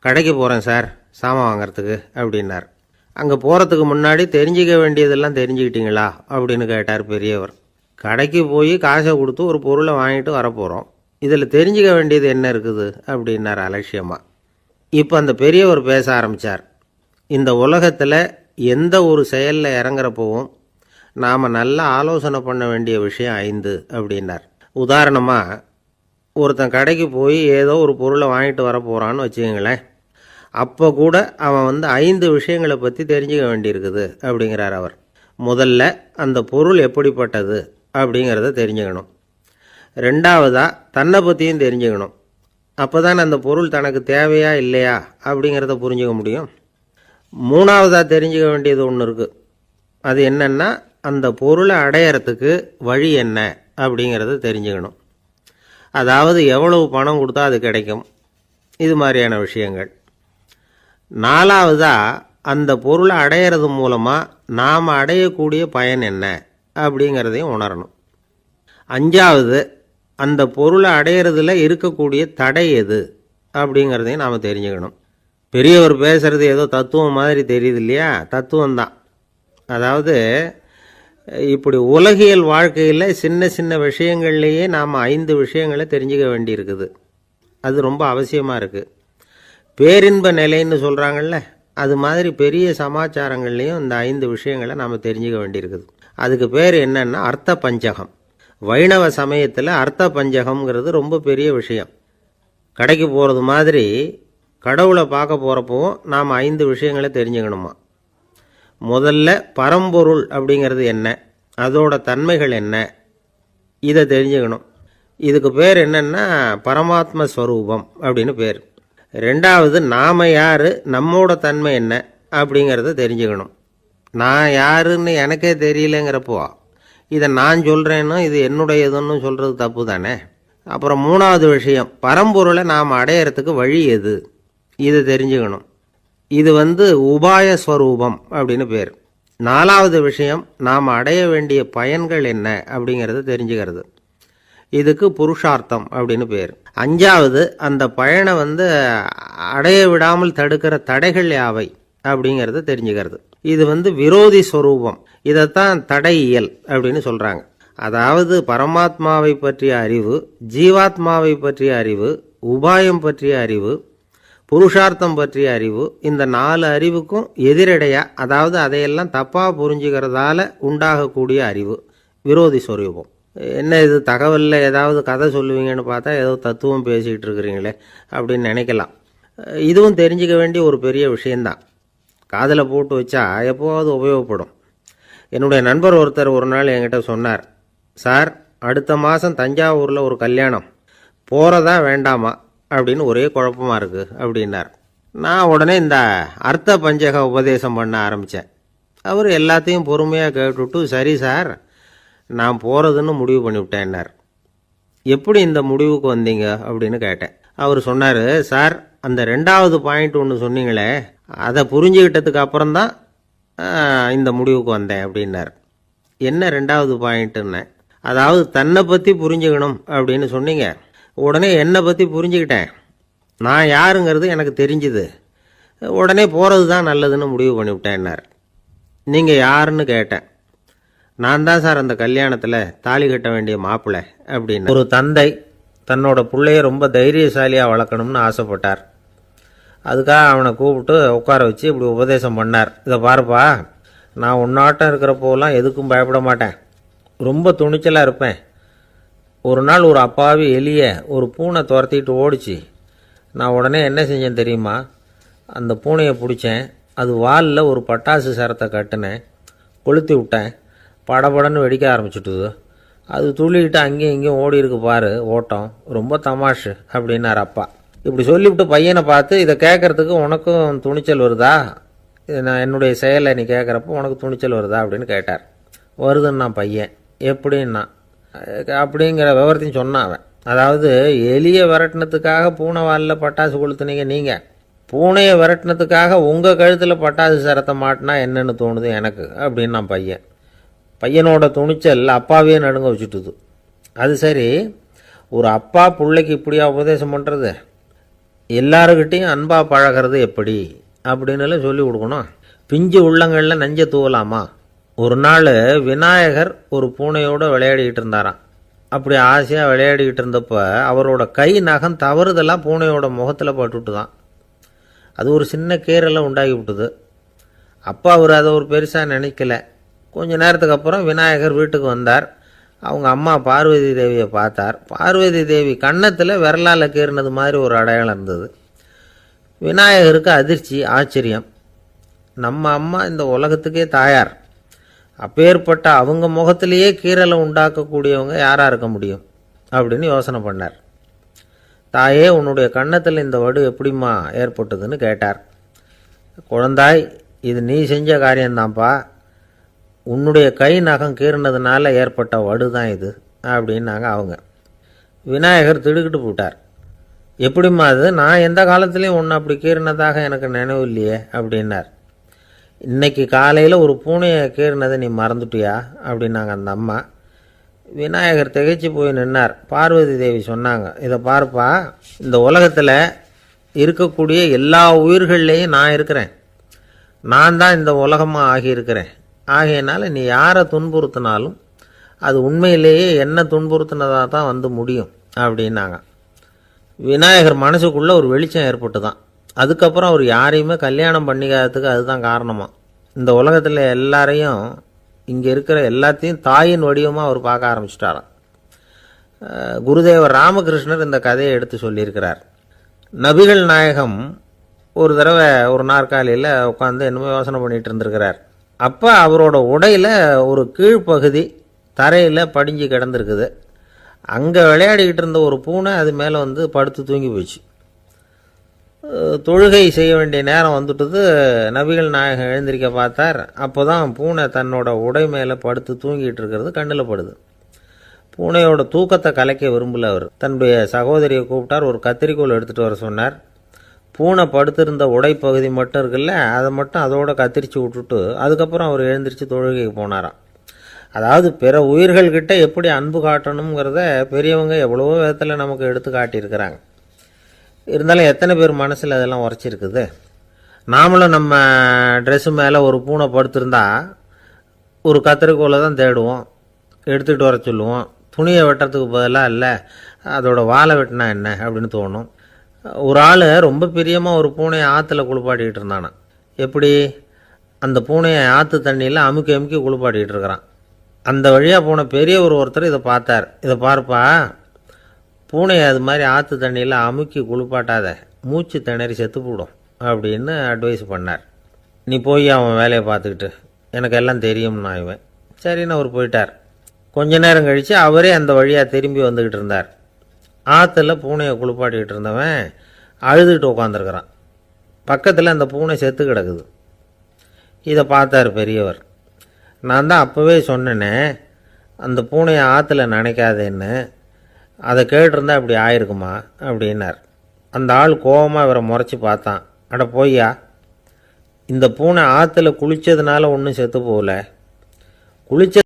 கடைக்கு போகிறேன் சார், சாமான் வாங்கிறதுக்கு அப்படின்னார். அங்கே போகிறதுக்கு முன்னாடி தெரிஞ்சிக்க வேண்டியதெல்லாம் தெரிஞ்சுக்கிட்டீங்களா அப்படின்னு கேட்டார் பெரியவர். கடைக்கு போய் காசை கொடுத்து ஒரு பொருளை வாங்கிட்டு வரப்போகிறோம், இதில் தெரிஞ்சிக்க வேண்டியது என்ன இருக்குது அப்படின்னார் அலட்சியமாக. இப்போ அந்த பெரியவர் பேச ஆரம்பித்தார். இந்த உலகத்தில் எந்த ஒரு செயலில் இறங்குறப்பவும் நாம் நல்லா ஆலோசனை பண்ண வேண்டிய விஷயம் 5 அப்படின்னார். உதாரணமாக, ஒருத்தன் கடைக்கு போய் ஏதோ ஒரு பொருளை வாங்கிட்டு வர போகிறான்னு வச்சுக்கங்களேன். அப்போ கூட அவன் 5 விஷயங்களை பற்றி தெரிஞ்சுக்க வேண்டியிருக்குது அப்படிங்கிறார் அவர். முதல்ல அந்த பொருள் எப்படிப்பட்டது அப்படிங்கிறத தெரிஞ்சுக்கணும். ரெண்டாவதாக தன்னை பற்றியும் தெரிஞ்சுக்கணும். அப்போ தான் அந்த பொருள் தனக்கு தேவையா இல்லையா அப்படிங்கிறத புரிஞ்சுக்க முடியும். மூணாவதாக தெரிஞ்சுக்க வேண்டியது ஒன்று இருக்குது. அது என்னென்னா, அந்த பொருளை அடையிறதுக்கு வழி என்ன அப்படிங்கிறத தெரிஞ்சுக்கணும். அதாவது எவ்வளவு பணம் கொடுத்தா அது கிடைக்கும், இது மாதிரியான விஷயங்கள். நாலாவதாக அந்த பொருளை அடையிறது மூலமாக நாம் அடையக்கூடிய பயன் என்ன அப்படிங்கிறதையும் உணரணும். அஞ்சாவது, அந்த பொருளை அடையிறதுல இருக்கக்கூடிய தடை எது அப்படிங்கிறதையும் நாம் தெரிஞ்சுக்கணும். பெரியவர் பேசுகிறது ஏதோ தத்துவம் மாதிரி தெரியுது இல்லையா? தத்துவம்தான். அதாவது இப்படி உலகியல் வாழ்க்கையில் சின்ன சின்ன விஷயங்கள்லேயே நாம் 5 விஷயங்களை தெரிஞ்சுக்க வேண்டியிருக்குது. அது ரொம்ப அவசியமாக இருக்குது. பேரின்ப நிலைன்னு சொல்கிறாங்கள்ல, அது மாதிரி பெரிய சமாச்சாரங்கள்லேயும் இந்த 5 விஷயங்களை நாம் தெரிஞ்சுக்க வேண்டியிருக்குது. அதுக்கு பேர் என்னன்னா அர்த்த பஞ்சகம். வைணவ சமயத்தில் அர்த்த பஞ்சகம்ங்கிறது ரொம்ப பெரிய விஷயம். கடைக்கு போகிறது மாதிரி கடவுளை பார்க்க போகிறப்பவும் நாம் 5 விஷயங்களை தெரிஞ்சுக்கணுமா. முதல்ல பரம்பொருள் அப்படிங்கிறது என்ன, அதோட தன்மைகள் என்ன, இதை தெரிஞ்சுக்கணும். இதுக்கு பேர் என்னன்னா பரமாத்ம ஸ்வரூபம் அப்படின்னு பேர். ரெண்டாவது, நாம் யார், நம்மோட தன்மை என்ன அப்படிங்கிறத தெரிஞ்சுக்கணும். நான் யாருன்னு எனக்கே தெரியலங்கிறப்போ இதை நான் சொல்கிறேன்னு இது என்னுடையதுன்னு சொல்கிறது தப்பு தானே. அப்புறம் மூணாவது விஷயம், பரம்பொருளை நாம் அடையிறதுக்கு வழி எது, இதை தெரிஞ்சுக்கணும். இது உபாய ஸ்வரூபம் அப்படின்னு பேர். நாலாவது விஷயம், நாம் அடைய வேண்டிய பயன்கள் என்ன அப்படிங்கிறத தெரிஞ்சுக்கிறது. இதுக்கு புருஷார்த்தம் அப்படின்னு பேர். அஞ்சாவது, அந்த பயனை அடைய விடாமல் தடுக்கிற தடைகள் யாவை அப்படிங்கிறத தெரிஞ்சுக்கிறது. இது விரோதி ஸ்வரூபம். இதைத்தான் தடையியல் அப்படின்னு சொல்கிறாங்க. அதாவது பரமாத்மாவை பற்றிய அறிவு, ஜீவாத்மாவை பற்றிய அறிவு, உபாயம் பற்றிய அறிவு, புருஷார்த்தம் பற்றிய அறிவு, இந்த 4 அறிவுக்கும் எதிரடையாக, அதாவது அதையெல்லாம் தப்பாக புரிஞ்சுக்கிறதால உண்டாகக்கூடிய அறிவு விரோதி ஸ்வரூபம். என்ன இது தகவலில் ஏதாவது கதை சொல்லுவீங்கன்னு பார்த்தா ஏதோ தத்துவம் பேசிகிட்டு இருக்கிறீங்களே அப்படின்னு நினைக்கலாம். இதுவும் தெரிஞ்சிக்க வேண்டிய ஒரு பெரிய விஷயந்தான். காதில் போட்டு வச்சா எப்போவாவது உபயோகப்படும். என்னுடைய நண்பர் ஒருத்தர் ஒரு நாள் என்கிட்ட சொன்னார், சார், அடுத்த மாதம் தஞ்சாவூரில் ஒரு கல்யாணம், போகிறதா வேண்டாமா அப்படின்னு ஒரே குழப்பமாக இருக்குது அப்படின்னார். நான் உடனே இந்த அர்த்த பஞ்சக உபதேசம் பண்ண ஆரம்பித்தேன். அவர் எல்லாத்தையும் பொறுமையாக கேட்டுவிட்டு, சரி சார், நான் போகிறதுன்னு முடிவு பண்ணிவிட்டேன்னார். எப்படி இந்த முடிவுக்கு வந்தீங்க அப்படின்னு கேட்டேன். அவர் சொன்னார், சார், அந்த 2வது பாயிண்ட் ஒன்று சொன்னீங்களே, அதை புரிஞ்சுக்கிட்டதுக்கு அப்புறம்தான் இந்த முடிவுக்கு வந்தேன் அப்படின்னார். என்ன 2வது பாயிண்ட்டுன்னு? அதாவது தன்னை பற்றி புரிஞ்சுக்கணும் அப்படின்னு சொன்னீங்க. உடனே என்னை பற்றி புரிஞ்சுக்கிட்டேன், நான் யாருங்கிறது எனக்கு தெரிஞ்சுது, உடனே போகிறது தான் நல்லதுன்னு முடிவு பண்ணிவிட்டேன்னார். நீங்கள் யாருன்னு கேட்டேன். நான் தான் சார் அந்த கல்யாணத்தில் தாலி கட்ட வேண்டிய மாப்பிள்ளை அப்படின்னு. ஒரு தந்தை தன்னோட பிள்ளைய ரொம்ப தைரியசாலியாக வளர்க்கணும்னு ஆசைப்பட்டார். அதுக்காக அவனை கூப்பிட்டு உட்கார வச்சு இப்படி உபதேசம் பண்ணார். இதை பாருப்பா, நான் உன்னாட்டம் இருக்கிறப்போலாம் எதுக்கும் பயப்பட மாட்டேன், ரொம்ப துணிச்சலாக இருப்பேன். ஒரு நாள் ஒரு அப்பாவி எலியை ஒரு பூனை துரத்திட்டு ஓடிச்சு. நான் உடனே என்ன செஞ்சேன் தெரியுமா? அந்த பூனையை பிடிச்சேன், அது வாலில் ஒரு பட்டாசு சரத்தை கட்டினேன், கொளுத்தி விட்டேன், படபடன்னு வெடிக்க ஆரம்பிச்சுட்டுது. அது துள்ளிக்கிட்டு அங்கேயும் இங்கேயும் ஓடி இருக்கு பாரு ஓட்டம், ரொம்ப தமாஷு அப்படின்னார் அப்பா. இப்படி சொல்லிவிட்டு பையனை பார்த்து, இதை கேட்கறதுக்கு உனக்கும் துணிச்சல் வருதா, நான் என்னுடைய செயலை நீ கேட்குறப்போ உனக்கு துணிச்சல் வருதா அப்படின்னு கேட்டார். வருதுன்னா பையன். எப்படின்னா அப்படிங்கிற விவரத்தையும் சொன்னான் அவன். அதாவது எலியை விரட்டினத்துக்காக பூனை வாலில் பட்டாசு கொளுத்துனீங்க நீங்கள், பூனையை விரட்டினத்துக்காக உங்கள் கழுத்தில் பட்டாசு சரத்தை மாட்டினா என்னென்னு தோணுது எனக்கு அப்படின்னு நான் பையன். பையனோட துணிச்சல் அப்பாவே நடுங்க வச்சுட்டுது. அது சரி, ஒரு அப்பா பிள்ளைக்கு இப்படியா உபதேசம் பண்ணுறது? எல்லாருக்கிட்டையும் அன்பாக பழகிறது எப்படி அப்படின்னு சொல்லி கொடுக்கணும். பிஞ்சு உள்ளங்களில் நஞ்சை தூவலாமா? ஒரு நாள் விநாயகர் ஒரு பூனையோடு விளையாடிக்கிட்டு இருந்தாராம். அப்படி ஆசையாக விளையாடிக்கிட்டு இருந்தப்போ அவரோட கை நகம் தவறுதெல்லாம் பூனையோட முகத்தில் பட்டுட்டு தான். அது ஒரு சின்ன கீறலை உண்டாகி விட்டுது. அப்போ அவர் அதை ஒரு பெருசாக நினைக்கல. கொஞ்ச நேரத்துக்கு அப்புறம் விநாயகர் வீட்டுக்கு வந்தார். அவங்க அம்மா பார்வதி தேவியை பார்த்தார். பார்வதி தேவி கன்னத்தில் விரலால் கீறினது மாதிரி ஒரு அடையாளம் இருந்தது. விநாயகருக்கு அதிர்ச்சி, ஆச்சரியம். நம்ம அம்மா இந்த உலகத்துக்கே தாயார். அப்பேற்பட்ட அவங்க முகத்திலேயே கீறலை உண்டாக்கக்கூடியவங்க யாராக இருக்க முடியும் அப்படின்னு யோசனை பண்ணார். தாயே, உன்னுடைய கன்னத்தில் இந்த வடு எப்படிம்மா ஏற்பட்டதுன்னு கேட்டார். குழந்தாய், இது நீ செஞ்ச காரியம்தான்ப்பா. உன்னுடைய கை நகம் கீறினதுனால ஏற்பட்ட வடு தான் இது அப்படின்னாங்க அவங்க. விநாயகர் திடுக்கிட்டு போட்டார். எப்படிம்மா அது? நான் எந்த காலத்துலேயும் ஒன்று அப்படி கீறினதாக எனக்கு நினைவு இல்லையே அப்படின்னார். இன்னைக்கு காலையில் ஒரு பூனையை கீறினதை நீ மறந்துட்டியா அப்படின்னாங்க அந்த அம்மா. விநாயகர் திகைச்சு போய் நின்னார். பார்வதி தேவி சொன்னாங்க, இதை பார்ப்பா, இந்த உலகத்தில் இருக்கக்கூடிய எல்லா உயிர்கள்லேயும் நான் இருக்கிறேன். நான் தான் இந்த உலகமாக ஆகியிருக்கிறேன். ஆகையினால நீ யாரை துன்புறுத்தினாலும் அது உண்மையிலேயே என்ன துன்புறுத்தினதாக தான் வந்து முடியும் அப்படின்னாங்க. விநாயகர் மனசுக்குள்ளே ஒரு வெளிச்சம் ஏற்பட்டு தான். அதுக்கப்புறம் அவர் யாரையுமே கல்யாணம் பண்ணிக்காததுக்கு அதுதான் காரணமாக. இந்த உலகத்தில் எல்லாரையும், இங்கே இருக்கிற எல்லாத்தையும் தாயின் வடிவமாக அவர் பார்க்க ஆரம்பிச்சிட்டாராம். குருதேவர் ராமகிருஷ்ணர் இந்த கதையை எடுத்து சொல்லியிருக்கிறார். நபிகள் நாயகம் ஒரு தடவை ஒரு நாற்காலியில் உட்காந்து என்னமோ யோசனை பண்ணிகிட்டு இருந்திருக்கிறார். அப்போ அவரோட உடையில் ஒரு கீழ்ப்பகுதி தரையில் படிஞ்சு கிடந்திருக்குது. அங்கே விளையாடிக்கிட்டு இருந்த ஒரு பூனை அது மேலே வந்து படுத்து தூங்கி போச்சு. தொழுகை செய்ய வேண்டிய நேரம் வந்துட்டது. நபிகள் நாயகம் எழுந்திருக்க பார்த்தார். அப்போ தான் பூனை தன்னோட உடை மேலே படுத்து தூங்கிட்டு இருக்கிறது கண்ணில் படுது. பூனையோட தூக்கத்தை கலைக்க விரும்பல அவர். தன்னுடைய சகோதரியை கூப்பிட்டார். ஒரு கத்திரிக்கோல் எடுத்துகிட்டு வர சொன்னார். பூனை படுத்திருந்த உடைப்பகுதி மட்டும் இருக்குல்ல, அதை மட்டும் அதோட கத்திரிச்சு விட்டுட்டு அதுக்கப்புறம் அவர் எழுந்திரிச்சு தொழுகைக்கு போனாராம். அதாவது பிற உயிர்கள்கிட்ட எப்படி அன்பு காட்டணுங்கிறத பெரியவங்க எவ்வளவோ விதத்தில் நமக்கு எடுத்து காட்டியிருக்கிறாங்க. இருந்தாலும் எத்தனை பேர் மனசில் அதெல்லாம் உரைச்சிருக்குது. நாமளும் நம்ம ட்ரெஸ்ஸு மேலே ஒரு பூனை படுத்திருந்தா ஒரு கத்திரிக்கோலை தான் தேடுவோம், எடுத்துக்கிட்டு வர சொல்லுவோம். துணியை வெட்டுறதுக்கு பதிலாக இல்லை அதோட வாழை வெட்டினா என்ன அப்படின்னு தோணும். ஒரு ஆள் ரொம்ப பிரியமாக ஒரு பூனையை ஆற்றுல குளிப்பாட்டிக்கிட்டு இருந்தானா. எப்படி? அந்த பூனையை ஆற்று தண்ணியில் அமுக்கி அமுக்கி குளிப்பாட்டிக்கிட்டு இருக்கிறான். அந்த வழியாக போன பெரியவர் ஒருத்தர் இதை பார்த்தார். இதை பார்ப்பா, பூனையை அது மாதிரி ஆற்று தண்ணியில் அமுக்கி குளிப்பாட்டாத, மூச்சு திணறி செத்து போடும் அப்படின்னு அட்வைஸ் பண்ணார். நீ போய் அவன் வேலையை பார்த்துக்கிட்டு, எனக்கு எல்லாம் தெரியும்னா இவன். சரின்னு அவர் போயிட்டார். கொஞ்ச நேரம் கழித்து அவரே அந்த வழியாக திரும்பி வந்துக்கிட்டு இருந்தார். ஆற்றுல பூனையை குளிப்பாட்டிக்கிட்டு இருந்தவன் அழுதுகிட்டு உட்காந்துருக்கிறான். பக்கத்தில் அந்த பூனை செத்து கிடக்குது. இதை பார்த்தார் பெரியவர். நான் தான் அப்போவே சொன்னேனே அந்த பூனையை ஆற்றுல நினைக்காதேன்னு, அதை கேட்டிருந்தா இப்படி ஆயிருக்குமா அப்படின்னார். அந்த ஆள் கோபமாக இவரை முறைச்சி பார்த்தான். அட போய்யா, இந்த பூனை ஆற்றுல குளித்ததுனால ஒன்றும் செத்து போகல, குளிச்ச